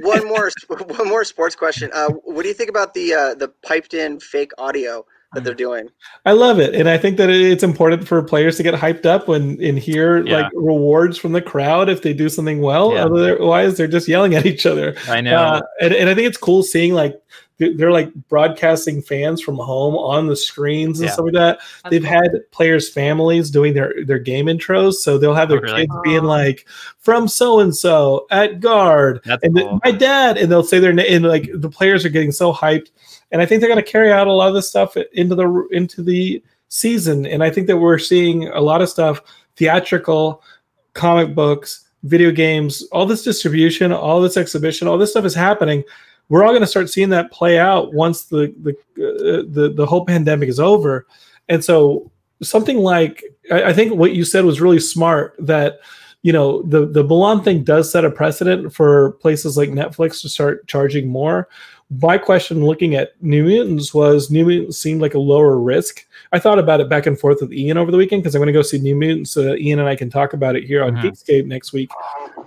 One more sports question. What do you think about the piped-in fake audio that they're doing? I love it, and I think that it's important for players to get hyped up and hear like rewards from the crowd if they do something well. Otherwise, they're just yelling at each other. I know, and I think it's cool seeing like they're like broadcasting fans from home on the screens and stuff like that. They've had players' families doing their game intros, so they'll have their kids being like from so and so at guard, my dad, and they'll say their name. And like the players are getting so hyped. And I think they're going to carry out a lot of this stuff into the season. And I think that we're seeing a lot of stuff, theatrical, comic books, video games, all this distribution, all this exhibition, all this stuff is happening. We're all going to start seeing that play out once the whole pandemic is over. And so something like, I think what you said was really smart, that the Mulan thing does set a precedent for places like Netflix to start charging more. My question looking at New Mutants was New Mutants seemed like a lower risk. I thought about it back and forth with Ian over the weekend because I'm going to go see New Mutants so that Ian and I can talk about it here on Geekscape next week.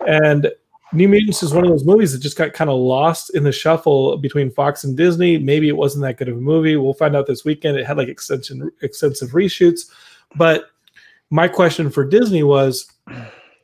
And New Mutants is one of those movies that just got kind of lost in the shuffle between Fox and Disney. Maybe it wasn't that good of a movie. We'll find out this weekend. It had like extensive reshoots. But my question for Disney was,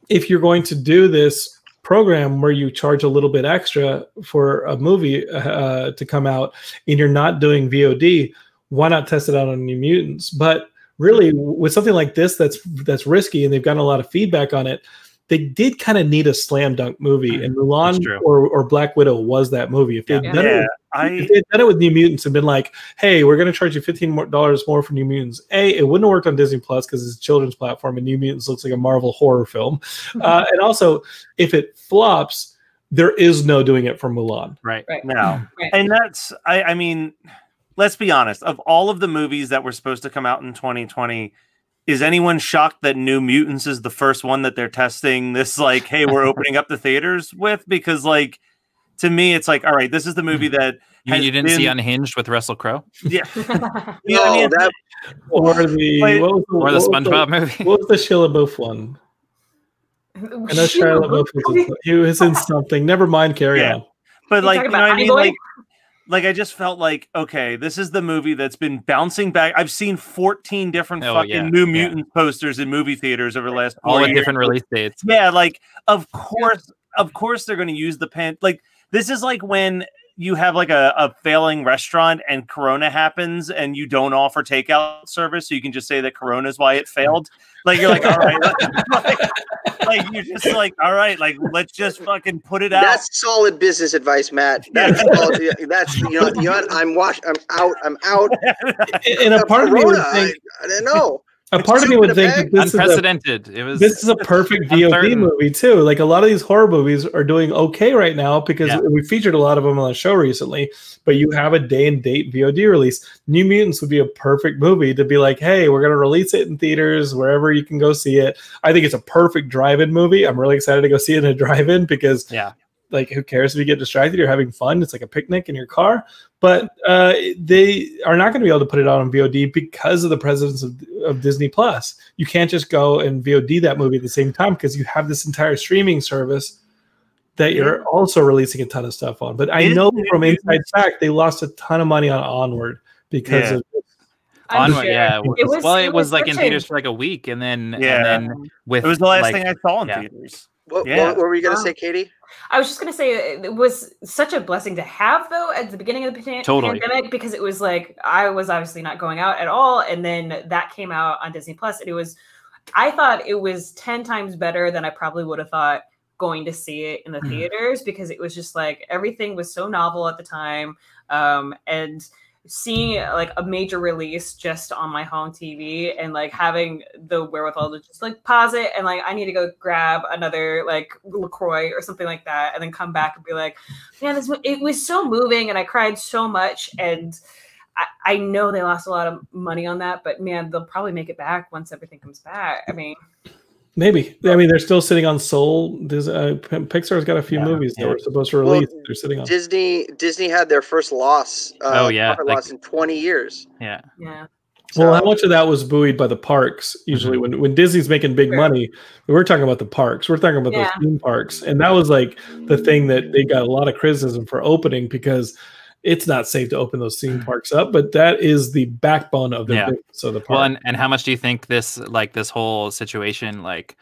if you're going to do this program where you charge a little bit extra for a movie to come out and you're not doing VOD, why not test it out on New Mutants? But really, with something like this that's risky and they've gotten a lot of feedback on it, they did kind of need a slam dunk movie, and Mulan or Black Widow was that movie. If they'd done it with New Mutants and been like, hey, we're going to charge you $15 more for New Mutants, it wouldn't have worked on Disney Plus because it's a children's platform and New Mutants looks like a Marvel horror film. And also, if it flops, there is no doing it for Mulan. Right. No. And that's, I mean, let's be honest, of all of the movies that were supposed to come out in 2020, is anyone shocked that New Mutants is the first one that they're testing this, like, hey, we're opening up the theaters with? Because, like, to me, it's like, all right, this is the movie that you didn't see Unhinged with Russell Crowe? Yeah. Or the SpongeBob movie. What was the Shia LaBeouf one? I know Shia LaBeouf he was in something. Never mind, carry on. But, like, you know what I mean? Like, I just felt like, okay, this is the movie that's been bouncing back. I've seen 14 different New Mutant posters in movie theaters over the last 4 years. All different release dates. Yeah, like, of course they're going to use the pen. Like, this is like when you have like a failing restaurant and Corona happens and you don't offer takeout service, so you can just say that Corona is why it failed. Like, you're like, all right, like you're just like, all right, like, let's just fucking put it out. That's solid business advice, Matt. That's solid. That's you know what? I'm out. And a part of me would think, I don't know. A part of me would think this is a perfect VOD movie too. Like, a lot of these horror movies are doing okay right now because we featured a lot of them on the show recently. But you have a day and date VOD release. New Mutants would be a perfect movie to be like, hey, we're going to release it in theaters wherever you can go see it. I think it's a perfect drive-in movie. I'm really excited to go see it in a drive-in because like, who cares if you get distracted? You're having fun. It's like a picnic in your car. But they are not going to be able to put it out on VOD because of the presence of Disney Plus. You can't just go and VOD that movie at the same time because you have this entire streaming service that you're also releasing a ton of stuff on. But I know from inside fact they lost a ton of money on Onward because of this. Onward, it was like in theaters for like a week, and then with it was the last thing I saw in theaters. What were you going to say, Katie? I was just going to say it was such a blessing to have, though, at the beginning of the pandemic, because it was like I was obviously not going out at all. And then that came out on Disney Plus. And I thought it was 10 times better than I probably would have thought going to see it in the theaters, because it was just like everything was so novel at the time. And seeing like a major release just on my home TV and like having the wherewithal to just like pause it and like I need to go grab another like LaCroix or something like that and then come back and be like, man, it was so moving and I cried so much. And I know they lost a lot of money on that, but man, they'll probably make it back once everything comes back. I mean, maybe. I mean, they're still sitting on Soul. Pixar's got a few movies that were supposed to release. They're sitting on. Disney had their first loss. Profit loss in 20 years. Yeah. So, well, how much of that was buoyed by the parks? Usually, when Disney's making big money, we're talking about the parks. We're talking about those theme parks, and that was like the thing that they got a lot of criticism for opening because it's not safe to open those theme parks up, but that is the backbone of the business of the park. Well, and how much do you think this whole situation, like,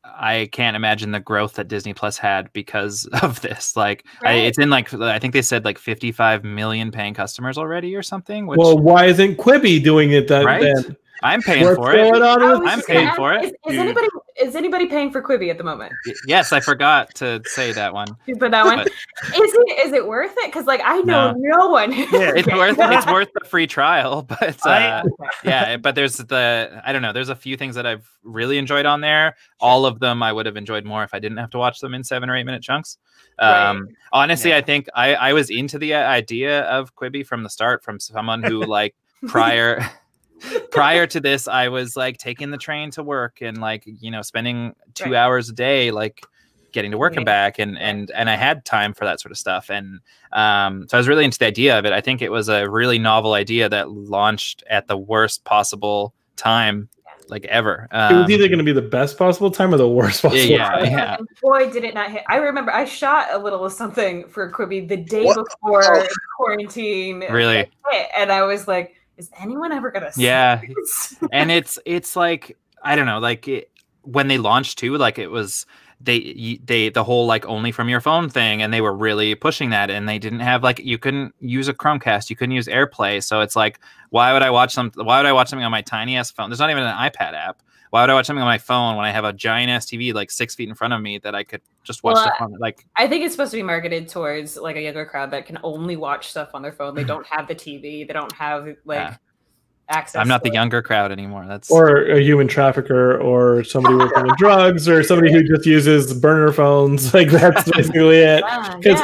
I can't imagine the growth that Disney Plus had because of this. Like, it's in like, I think they said like 55 million paying customers already or something. Which, well, why isn't Quibi doing it then? I'm paying for it. I'm paying for it. Is anybody paying for Quibi at the moment? Yes, I forgot to say that one. You put that one. Is it worth it? Because like I know no one. Yeah, it's worth the free trial, but but there's I don't know. There's a few things that I've really enjoyed on there. All of them I would have enjoyed more if I didn't have to watch them in 7 or 8 minute chunks. Honestly, I think I was into the idea of Quibi from the start, from someone who like prior to this, I was like taking the train to work and like, you know, spending 2 hours a day, like getting to work and back. And I had time for that sort of stuff. And so I was really into the idea of it. I think it was a really novel idea that launched at the worst possible time, like ever. It was either going to be the best possible time or the worst possible time. Yeah. And boy, did it not hit. I remember I shot a little of something for Quibi the day before quarantine. Really? And I was like, is anyone ever gonna see this? And it's like, I don't know, like when they launched too, like it was the whole like only from your phone thing, and they were really pushing that, and they didn't have like, you couldn't use a Chromecast, you couldn't use AirPlay, so it's like, why would I watch something on my tiny ass phone? There's not even an iPad app. Why would I watch something on my phone when I have a giant ass TV like 6 feet in front of me that I could just watch stuff on? Like, I think it's supposed to be marketed towards like a younger crowd that can only watch stuff on their phone. They don't have the TV. They don't have like access. I'm not the younger crowd anymore. Or a human trafficker, or somebody working with drugs, or somebody who just uses burner phones. Like that's basically it. Because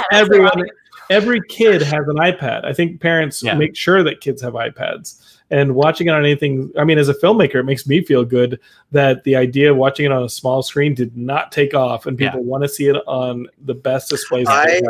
every kid has an iPad. I think parents make sure that kids have iPads. And watching it on anything, I mean, as a filmmaker, it makes me feel good that the idea of watching it on a small screen did not take off, and people want to see it on the best displays. I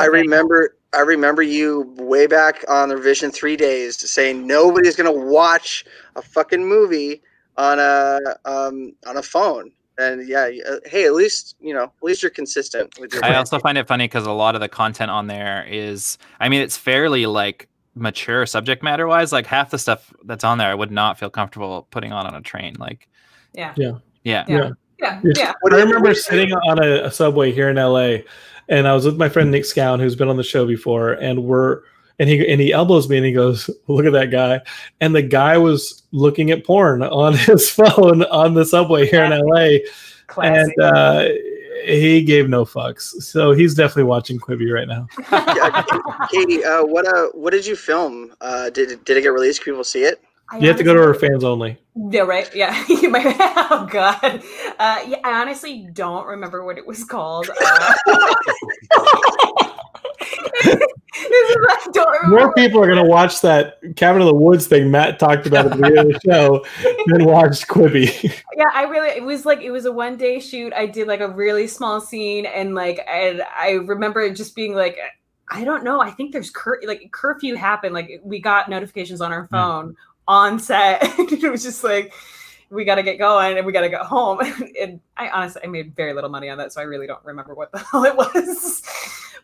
remember you way back on the Revision 3 days saying nobody's going to watch a fucking movie on a phone. And hey, at least you're consistent with your. I also find it funny because a lot of the content on there is, I mean, it's fairly like mature subject matter wise. Like half the stuff that's on there I would not feel comfortable putting on a train. Like I remember sitting on a subway here in LA, and I was with my friend Nick Scown, who's been on the show before, and he elbows me and he goes, "Look at that guy." And the guy was looking at porn on his phone on the subway here in LA. Classic. And he gave no fucks, so he's definitely watching Quibi right now. Katie, what did you film? Did it get released? Can people see it? You have to go to our fans only. Yeah, right. Yeah, you might. Oh God. I honestly don't remember what it was called. More people are going to watch that Cabin in the Woods thing Matt talked about at the beginning of the show than watch Quibi. Yeah, it was a one-day shoot. I did like a really small scene, and I remember it just being like, I don't know. I think there's curfew happened. Like we got notifications on our phone on set. It was just like, we got to get going and we got to go home. And I made very little money on that, so I really don't remember what the hell it was.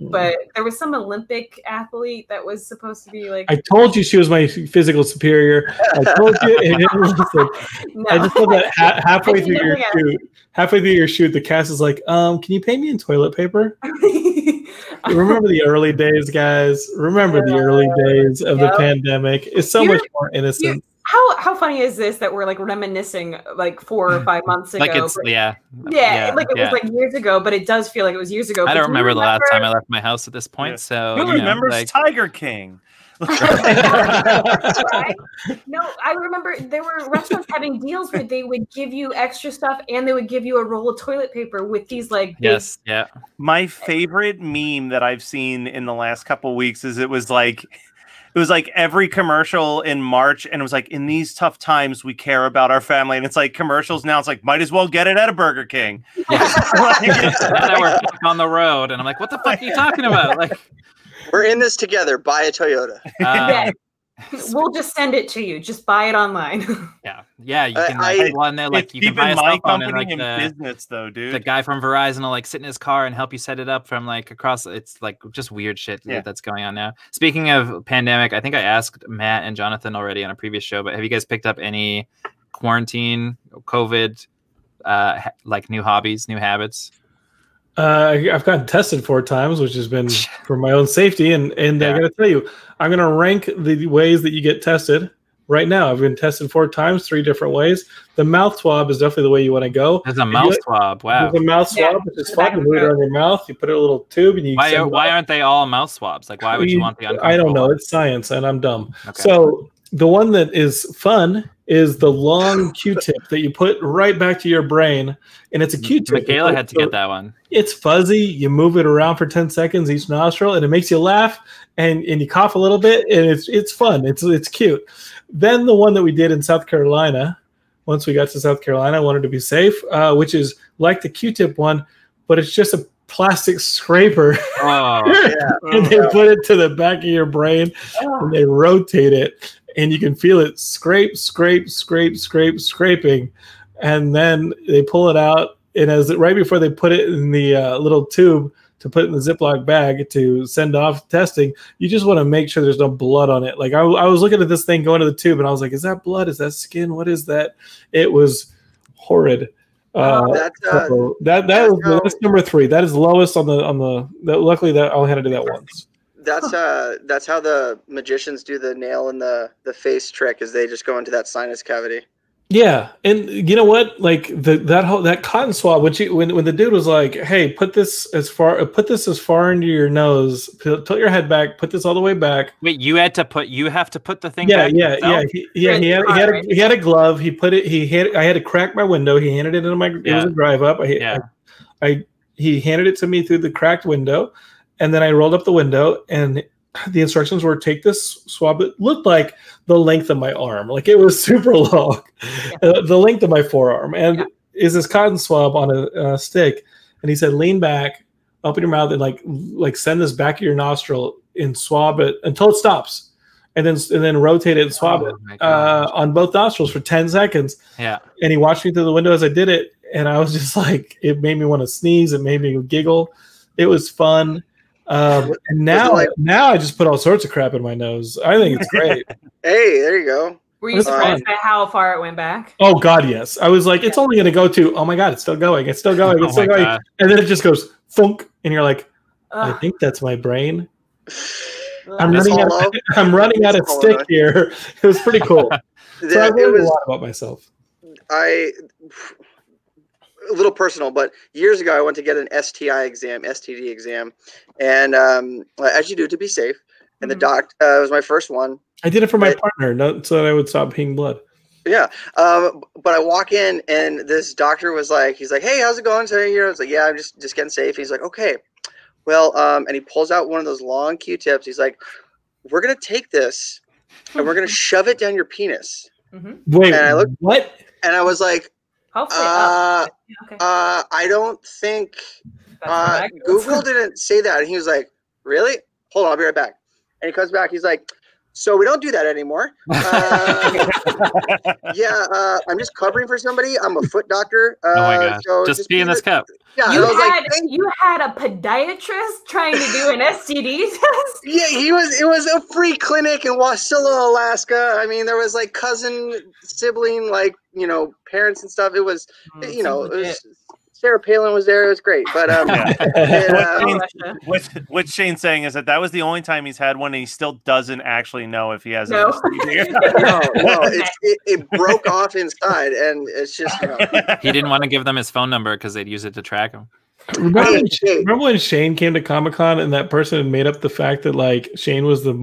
But there was some Olympic athlete that was supposed to be like. I told you she was my physical superior. I told you, and listen, no. I just love that halfway through your shoot, the cast is like, "Can you pay me in toilet paper?" Remember the early days, guys. Remember the early days of the pandemic. It's so much more innocent. How funny is this that we're like reminiscing like 4 or 5 months ago? Like it's like it was like years ago, but it does feel like it was years ago. I don't remember the last time I left my house at this point. So who remembers Tiger King? Right? No, I remember there were restaurants having deals where they would give you extra stuff and they would give you a roll of toilet paper with these like big... My favorite meme that I've seen in the last couple of weeks is it was like every commercial in March, and it was like, in these tough times, we care about our family. And it's like commercials now. It's like, might as well get it at a Burger King. Now we're back on the road, and I'm like, what the fuck are you talking about? Like, we're in this together. Buy a Toyota. We'll just send it to you. Just buy it online. Yeah. You can like one there, like you can buy a cell phone and like business though, dude. The guy from Verizon will like sit in his car and help you set it up from like across. It's like just weird shit that's going on now. Speaking of pandemic, I think I asked Matt and Jonathan already on a previous show, but have you guys picked up any quarantine, COVID, like new hobbies, new habits? I've gotten tested 4 times, which has been for my own safety. And I got to tell you, I'm going to rank the ways that you get tested right now. I've been tested 4 times, 3 different ways. The mouth swab is definitely the way you want to go. There's a mouth swab. Wow. There's a mouth swab, which is fun. You put it on your mouth. You put it in a little tube. And why aren't they all mouth swabs? Like, why would you want the uncomfortable? I don't know. It's science, and I'm dumb. Okay. So the one that is fun is the long Q-tip that you put right back to your brain, and it's a Q-tip. Michaela had to get that one. It's fuzzy. You move it around for 10 seconds each nostril, and it makes you laugh, and you cough a little bit, and it's fun. It's cute. Then the one that we did in South Carolina, once we got to South Carolina, I wanted to be safe, which is like the Q-tip one, but it's just a plastic scraper. And they put it to the back of your brain, and they rotate it. And you can feel it scraping, and then they pull it out. And right before they put it in the little tube to put in the Ziploc bag to send off testing, you just want to make sure there's no blood on it. Like I was looking at this thing going to the tube, and I was like, "Is that blood? Is that skin? What is that?" It was horrid. That's number 3. That is lowest on the. Luckily, that I only had to do that once. That's how the magicians do the nail in the face trick, is they just go into that sinus cavity. Yeah, and you know what? Like that cotton swab, when the dude was like, "Hey, put this as far into your nose, tilt your head back, put this all the way back." Wait, you have to put the thing. Yeah. He had a glove. He put it. I had to crack my window. He handed it into my. It was a drive up. He handed it to me through the cracked window. And then I rolled up the window, and the instructions were take this swab. It looked like the length of my arm. Like it was super long, the length of my forearm. And is this cotton swab on a stick. And he said, lean back, open your mouth, and like send this back of your nostril and swab it until it stops. And then rotate it and swab it on both nostrils for 10 seconds. Yeah. And he watched me through the window as I did it. And I was just like, it made me want to sneeze. It made me giggle. It was fun. And now I just put all sorts of crap in my nose. I think it's great. Hey, there you go. Were you surprised by how far it went back? Oh God, yes. I was like, it's only going to go to. Oh my God, it's still going. It's still going. It's still going. God. And then it just goes thunk, and you're like, I think that's my brain. I'm running out of stick here. It was pretty cool. So I learned a lot about myself. A little personal, but years ago I went to get an STD exam, and as you do to be safe. And the doc was my first one. I did it for my partner, so that I would stop peeing blood. Yeah, but I walk in, and this doctor was like, he's like, "Hey, how's it going today?" I was like, "Yeah, I'm just getting safe." He's like, "Okay, well," and he pulls out one of those long Q-tips. He's like, "We're gonna take this, and we're gonna shove it down your penis." Wait, and I looked, what? And I was like, hopefully, I don't think Google didn't say that. And he was like, "Really? Hold on, I'll be right back." And he comes back. He's like, So we don't do that anymore. I'm just covering for somebody. I'm a foot doctor. Oh my gosh. So just be in this cup. Yeah, you had a podiatrist trying to do an STD test? Yeah, it was a free clinic in Wasilla, Alaska. I mean, there was like cousin, sibling, like, you know, parents and stuff. It was, you know, it was, Sarah Palin was there. It was great. But what Shane's saying is that was the only time he's had one, and he still doesn't actually know if he has no, it broke off inside, and it's just, you know. He didn't want to give them his phone number because they'd use it to track him. Remember when Shane came to Comic-Con and that person had made up the fact that like Shane was the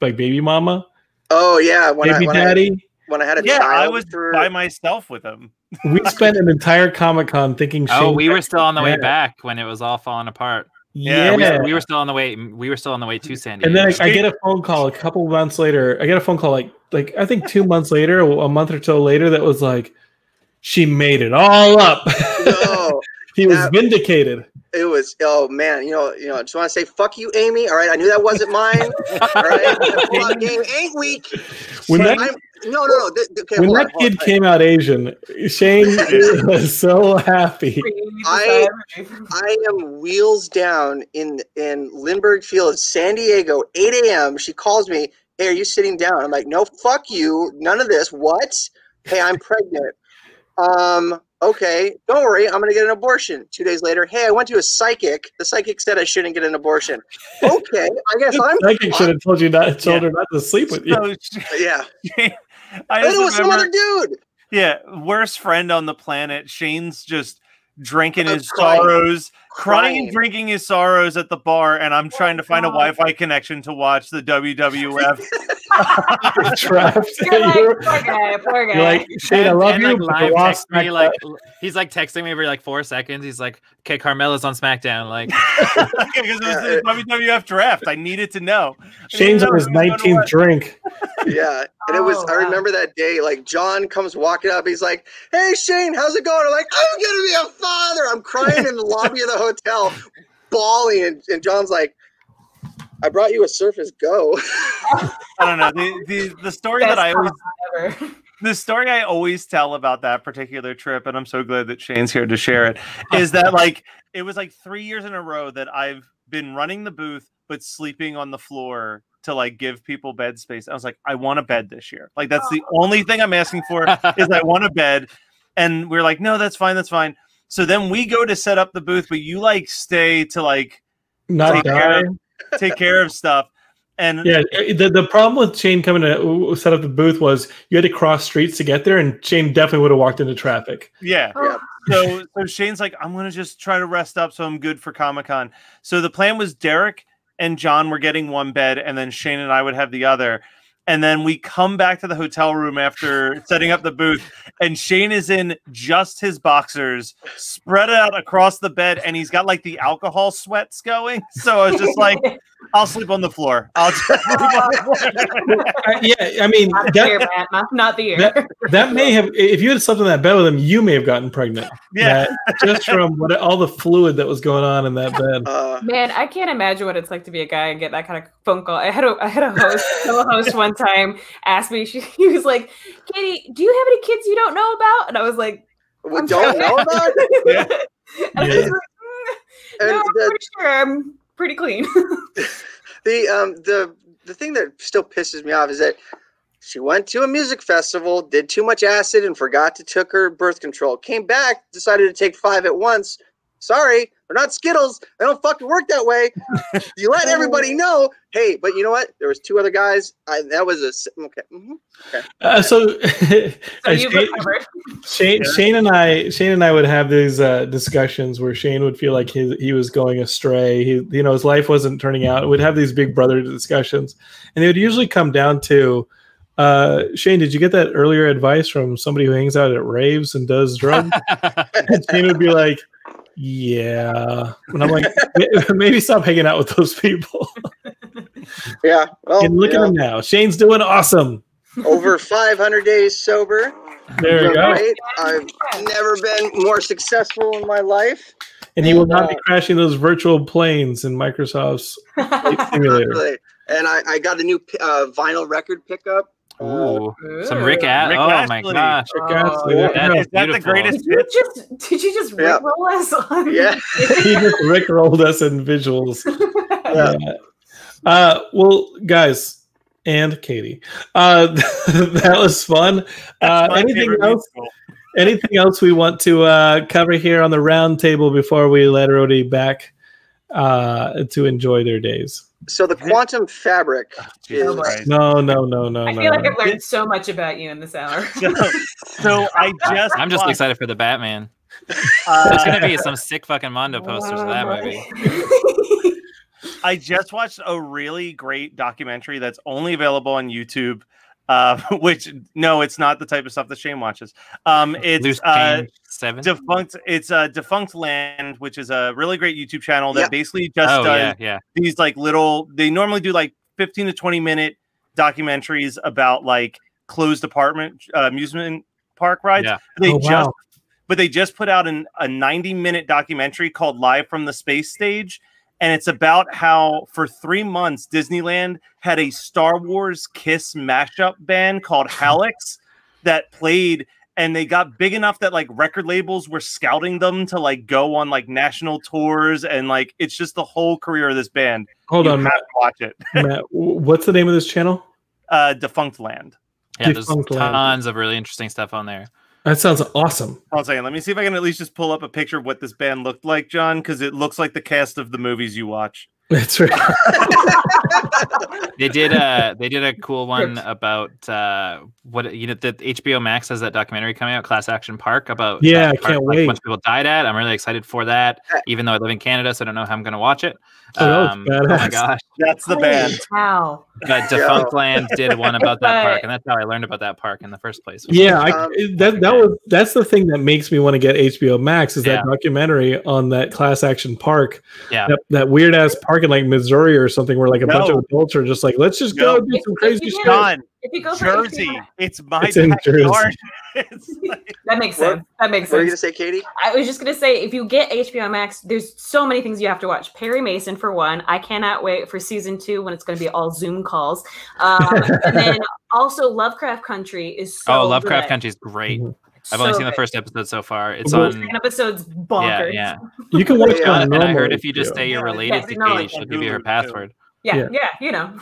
like baby mama? Oh yeah, baby daddy. When I had a child, I was for... by myself with him. We spent an entire Comic-Con thinking. Oh, we were still on the way back when it was all falling apart. Yeah, we were still on the way. We were still on the way to San Diego. And then I get a phone call a couple months later. I get a phone call like I think 2 months later, a month or so later, that was like, she made it all up. No, he was vindicated. It was, oh man, you know, I just want to say, fuck you, Amy. All right, I knew that wasn't mine. All right, the game ain't weak. When that, okay, when that kid came out Asian, Shane was so happy. I am wheels down in Lindbergh Field, San Diego, 8 a.m. She calls me, hey, are you sitting down? I'm like, no, fuck you, none of this. What? Hey, I'm pregnant. Okay, don't worry, I'm going to get an abortion. 2 days later, hey, I went to a psychic. The psychic said I shouldn't get an abortion. Okay, I guess I'm... Psychic should have told her not to sleep with you. Yeah. It was some other dude. Yeah, worst friend on the planet. Shane's just drinking his sorrows, crying and drinking his sorrows at the bar, and I'm trying to find a Wi-Fi connection to watch the WWF. Trapped. You're like, poor guy. You're like, Shane, I love you. Like, live text me, like, he's like texting me every like 4 seconds. He's like, okay, Carmella's on SmackDown. Like, because it was the WWF draft. I needed to know. Shane's on his 19th drink. Yeah. And it was, I remember that day, like, John comes walking up. He's like, hey, Shane, how's it going? I'm like, I'm going to be a father. I'm crying in the lobby of the hotel, bawling. And John's like, I brought you a Surface Go. I don't know. The story that I always the story I always tell about that particular trip, and I'm so glad that Shane's here to share it, is that like it was like 3 years in a row that I've been running the booth but sleeping on the floor to like give people bed space. I was like, I want a bed this year. Like that's the only thing I'm asking for is I want a bed. And we're like, no, that's fine, that's fine. So then we go to set up the booth, but you like stay to like not take care of stuff. And yeah, the problem with Shane coming to set up the booth was you had to cross streets to get there, and Shane definitely would have walked into traffic. Yeah. So Shane's like, I'm gonna just try to rest up so I'm good for Comic-Con. So the plan was Derek and John were getting one bed, and then Shane and I would have the other. And then we come back to the hotel room after setting up the booth, and Shane is in just his boxers, spread out across the bed, and he's got like the alcohol sweats going. So I was just like, I'll sleep on the floor. I'll just sleep on the floor. Yeah, I mean, not the ear. That may have, if you had slept in that bed with him, you may have gotten pregnant. Yeah, just from all the fluid that was going on in that bed. Man, I can't imagine what it's like to be a guy and get that kind of phone call. I had a host one time asked me. He was like, "Katie, do you have any kids you don't know about?" And I was like, "We don't know about?" And I was like, "No, I'm pretty sure I'm pretty clean." The thing that still pisses me off is that she went to a music festival, did too much acid, and forgot to take her birth control. Came back, decided to take 5 at once. Sorry, they're not Skittles. They don't fucking work that way. You let everybody know. Hey, but you know what? There was 2 other guys. That was a okay. Okay. So Shane and I would have these discussions where Shane would feel like he was going astray. His life wasn't turning out. We'd have these big brother discussions, and they would usually come down to, Shane, did you get that earlier advice from somebody who hangs out at raves and does drugs? And Shane would be like, yeah. And I'm like, maybe stop hanging out with those people. Yeah. Well, and look at him now. Shane's doing awesome. Over 500 days sober. There you go. Great. I've never been more successful in my life. and he will not be crashing those virtual planes in Microsoft's Flight Simulator. Really. And I got a new vinyl record pickup. Ooh, some Rick Astley. Oh my gosh, Rick Astley. Is that the greatest hit? Did you just rickroll us on? Yeah, he just rickrolled us in visuals. Well, guys and Katie, that was fun. Anything else? Anything else we want to cover here on the round table before we let Rody back to enjoy their days? So the quantum fabric is no. I feel like I've learned so much about you in this hour. So I'm just excited for the Batman. There's gonna be some sick fucking Mondo posters of that movie. I just watched a really great documentary that's only available on YouTube. Which no, it's not the type of stuff that Shane watches. It's Defunct. It's Defunct Land, which is a really great YouTube channel that basically just does these like little. They normally do like 15 to 20-minute documentaries about like closed amusement park rides. Yeah. But they just put out a 90-minute documentary called Live from the Space Stage. And it's about how for 3 months, Disneyland had a Star Wars Kiss mashup band called Hallex that played, and they got big enough that like record labels were scouting them to like go on like national tours, and like it's just the whole career of this band. Hold on, Matt. Watch it. Matt, what's the name of this channel? Defunct Land. Yeah, there's tons of really interesting stuff on there. That sounds awesome. Hold on a second. Let me see if I can at least just pull up a picture of what this band looked like, John, because it looks like the cast of the movies you watch. That's right. They did a cool one about the HBO Max has that documentary coming out, Class Action Park, about I can't wait. A bunch of people died at. I'm really excited for that, even though I live in Canada, so I don't know how I'm going to watch it. Oh my gosh, that's the band. Wow. But Defunct Land did one about that park, and that's how I learned about that park in the first place. Yeah, that's the thing that makes me want to get HBO Max is that documentary on that Class Action Park. Yeah, that weird ass park in like Missouri or something where like a bunch of adults are just like, let's just go do some crazy shit. If you go Jersey, it's my backyard. That makes sense. That makes sense. What are you gonna say, Katie? I was just gonna say, if you get HBO Max, there's so many things you have to watch. Perry Mason for one. I cannot wait for season 2 when it's going to be all Zoom calls. And then also Lovecraft Country is so. Oh, Lovecraft Country is great. I've only seen the first episode so far. It's on. Second episode's bonkers. Yeah. You can watch it on and I heard if you just say you're related to Katie, she'll give you her password. Yeah, you know.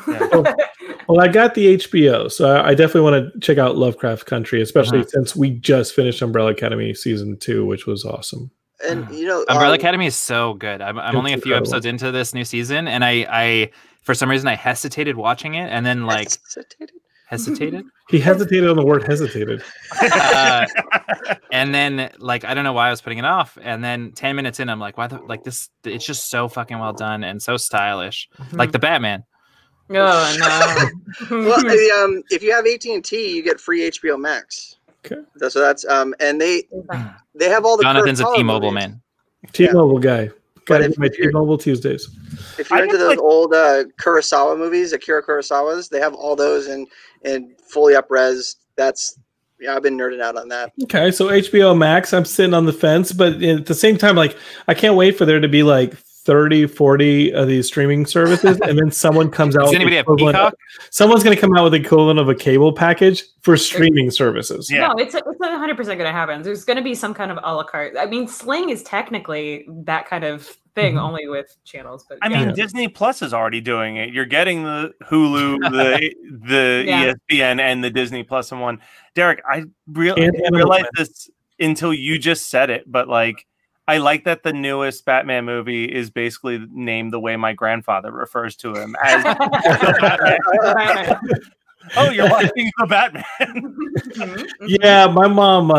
Well, I got the HBO, so I definitely want to check out Lovecraft Country, especially since we just finished Umbrella Academy season 2, which was awesome. And Umbrella Academy is so good. I'm only a few episodes into this new season, and I for some reason I hesitated watching it, and then like hesitated. He hesitated on the word hesitated. And then like I don't know why I was putting it off, and then 10 minutes in I'm like, why this? It's just so fucking well done and so stylish, like the Batman. Oh no. Well, if you have AT&T, you get free HBO Max. Okay. So that's and they have all the. Jonathan's a T-Mobile man. T-Mobile guy. Gotta get my T-Mobile Tuesdays. If you're into those old Kurosawa movies, Akira Kurosawa's, they have all those in fully up-res. That's I've been nerding out on that. Okay, so HBO Max, I'm sitting on the fence, but at the same time, like I can't wait for there to be like 30, 40 of these streaming services, and then someone comes out. Does anybody have Peacock? Someone's going to come out with the equivalent of a cable package for streaming services. Yeah. No, it's 100% going to happen. There's going to be some kind of a la carte. I mean, Sling is technically that kind of thing, only with channels. But I mean, Disney Plus is already doing it. You're getting the Hulu, the ESPN, and the Disney Plus in one. Derek, I realized this until you just said it, but like. I like that the newest Batman movie is basically named the way my grandfather refers to him as Batman. Oh, you're watching the Batman. Yeah, my mom,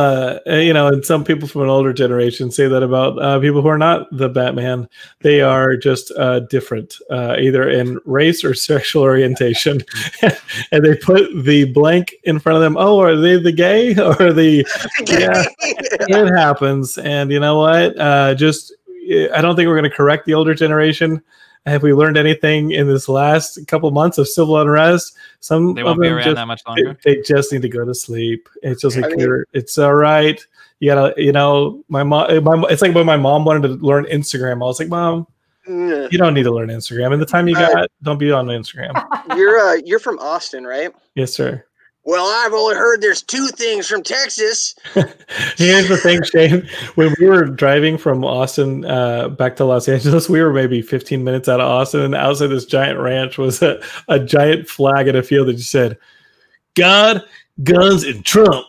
and some people from an older generation say that about people who are not the Batman. They are just different, either in race or sexual orientation. And they put the blank in front of them. Oh, are they the gay or the? It happens. And you know what? I don't think we're going to correct the older generation. Have we learned anything in this last couple months of civil unrest? They won't be around that much longer. They just need to go to sleep. It's just like it's all right. You gotta, you know, my mom. It's like when my mom wanted to learn Instagram. I was like, Mom, you don't need to learn Instagram. And the time you got, don't be on Instagram. You're from Austin, right? Yes, sir. Well, I've only heard there's 2 things from Texas. Here's the thing, Shane. When we were driving from Austin back to Los Angeles, we were maybe 15 minutes out of Austin, and outside this giant ranch was a giant flag in a field that just said, God, guns, and Trump.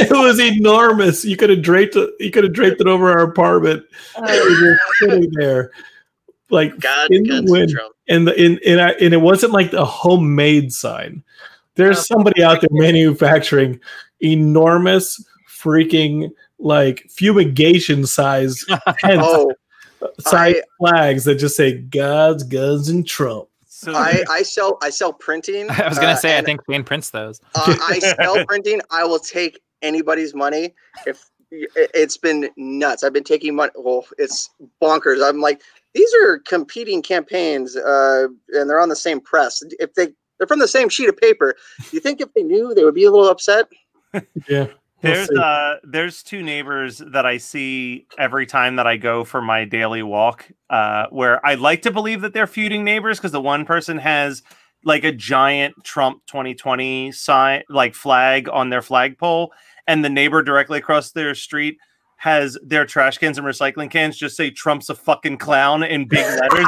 It was enormous. You could have draped it over our apartment. We were sitting there, like God, in guns, the wind. and Trump. And it wasn't like a homemade sign. There's somebody out there manufacturing enormous freaking like fumigation size flags that just say God's, guns, and Trump. So I sell printing. I was gonna say I think Shane prints those. I sell printing. I will take anybody's money. If it's been nuts, I've been taking money. Well, it's bonkers. I'm like, these are competing campaigns, and they're on the same press. If they're from the same sheet of paper, do you think if they knew they would be a little upset? Yeah. There's 2 neighbors that I see every time that I go for my daily walk, where I like to believe that they're feuding neighbors because the one person has like a giant Trump 2020 sign, like flag on their flagpole, and the neighbor directly across their street has their trash cans and recycling cans just say Trump's a fucking clown in big letters.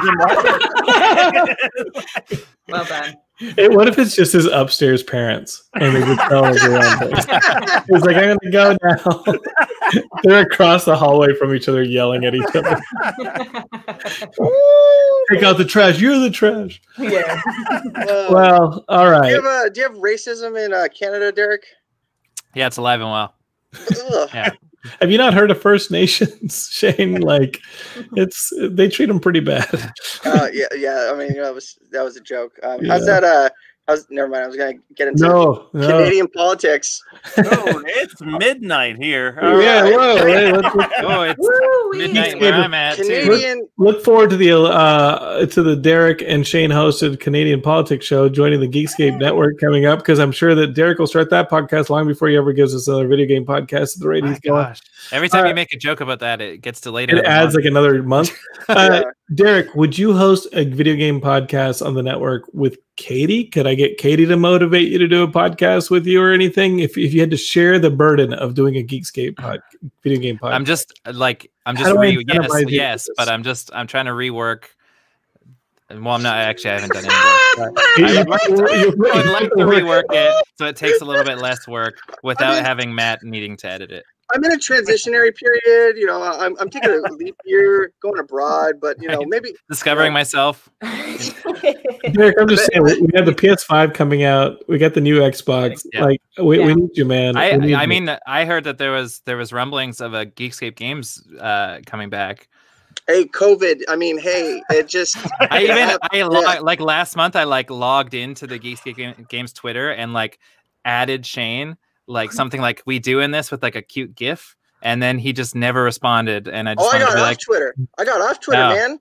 Well done. What if it's just his upstairs parents and they just tell everyone? He's like, I'm gonna go now. They're across the hallway from each other, yelling at each other. Take out the trash. You're the trash. Yeah. Well, all right. Do you have racism in Canada, Derek? Yeah, it's alive and well. Yeah. Have you not heard of First Nations, Shane? Like, they treat them pretty bad. Yeah. I mean, that was a joke. How's that? Never mind. I was gonna get into Canadian politics. Oh, it's midnight here. Yeah, right. Whoa. It's midnight where I'm at. Canadian. Look forward to the Derek and Shane hosted Canadian politics show, joining the Geekscape Network coming up, because I'm sure that Derek will start that podcast long before he ever gives us another video game podcast at the rate he's going. Every time you make a joke about that, it gets delayed. It adds like another month. Derek, would you host a video game podcast on the network with Katie? Could I get Katie to motivate you to do a podcast with you or anything? If you had to share the burden of doing a Geekscape video game podcast, yes, but I'm trying to rework. Well, I'm not actually. I haven't done any work. I would like to rework it so it takes a little bit less work without having Matt needing to edit it. I'm in a transitionary period. You know, I'm taking a leap year, going abroad, but maybe discovering myself. Derek, I'm just saying, we have the PS5 coming out. We got the new Xbox. Yeah. Like, we need you, man. I mean, I heard that there was rumblings of a Geekscape Games coming back. Hey, COVID. I mean, hey, it just. Like last month, I logged into the Geekscape Games Twitter and added Shane. Like something like we do in this with like a cute GIF, and then he just never responded. And I just I got off Twitter. I got off Twitter, man.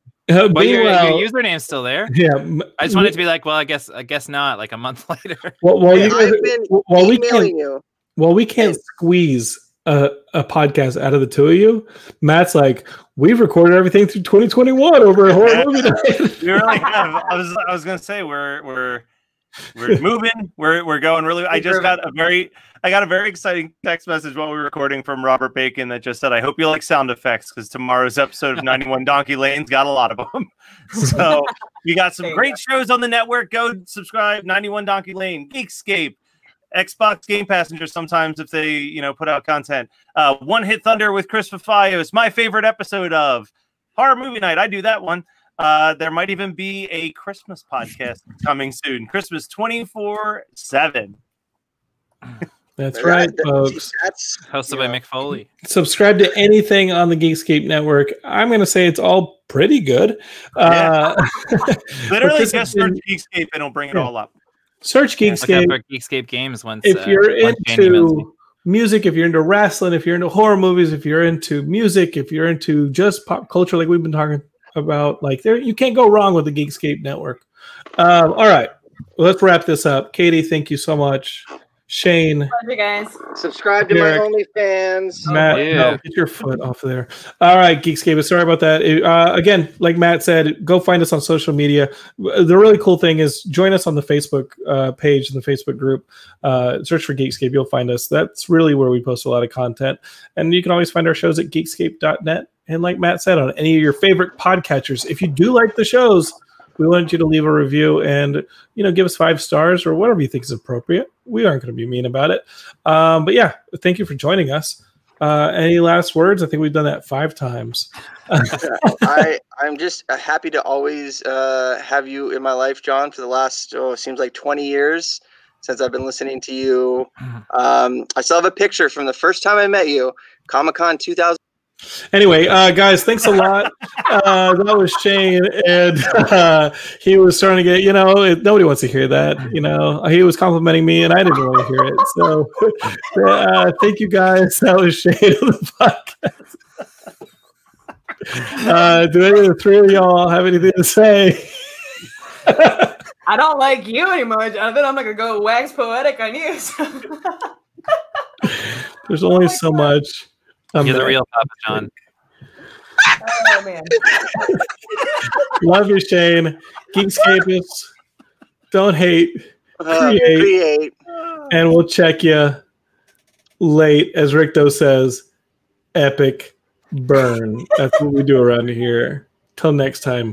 Well, your username's still there. Yeah, I just wanted to be like, well, I guess not. Like a month later. We can't squeeze a podcast out of the two of you. Matt's like, we've recorded everything through 2021 over a horror movie night. We really have. I was gonna say we're moving. We're going really. I got a very exciting text message while we were recording from Robert Bacon that just said, I hope you like sound effects because tomorrow's episode of 91 Donkey Lane's got a lot of them. So we got some great shows on the network. Go subscribe. 91 Donkey Lane, Geekscape, Xbox Game Passenger sometimes if they put out content. One Hit Thunder with Chris Fafios, my favorite episode of Horror Movie Night. I do that one. There might even be a Christmas podcast coming soon. Christmas 24/7. That's right, folks. Hosted by Mick Foley. Subscribe to anything on the Geekscape Network. I'm going to say it's all pretty good. Literally just search Geekscape and it'll bring it all up. Search Geekscape. Look out for Geekscape Games once. If you're into music, if you're into wrestling, if you're into horror movies, if you're into music, if you're into just pop culture like we've been talking about, you can't go wrong with the Geekscape Network. All right. Well, let's wrap this up. Katie, thank you so much Shane. Pleasure, guys. Subscribe to Derek. my OnlyFans. Matt, no, get your foot off of there. All right, Geekscape. Sorry about that. Again, like Matt said, go find us on social media. The really cool thing is join us on the Facebook page, the Facebook group. Search for Geekscape. You'll find us. That's really where we post a lot of content. And you can always find our shows at geekscape.net. And like Matt said, on any of your favorite podcatchers. If you do like the shows, we want you to leave a review and, give us 5 stars or whatever you think is appropriate. We aren't going to be mean about it. But yeah, thank you for joining us. Any last words? I think we've done that 5 times. I'm just happy to always have you in my life, John, for the last, it seems like 20 years since I've been listening to you. I still have a picture from the first time I met you, Comic-Con 2000. Anyway, guys, thanks a lot. That was Shane, and he was starting to get, nobody wants to hear that. He was complimenting me, and I didn't want to hear it. So, thank you, guys. That was Shane on the podcast. Do any of the 3 of y'all have anything to say? I don't like you anymore, Jonathan. I'm not gonna go wax poetic on you. So. There's only so much. You're the real Papa John. Oh, man. Love you, Shane. Geekscapists, don't hate, create. And we'll check you late, as Richter says, epic burn. That's what we do around here. Till next time.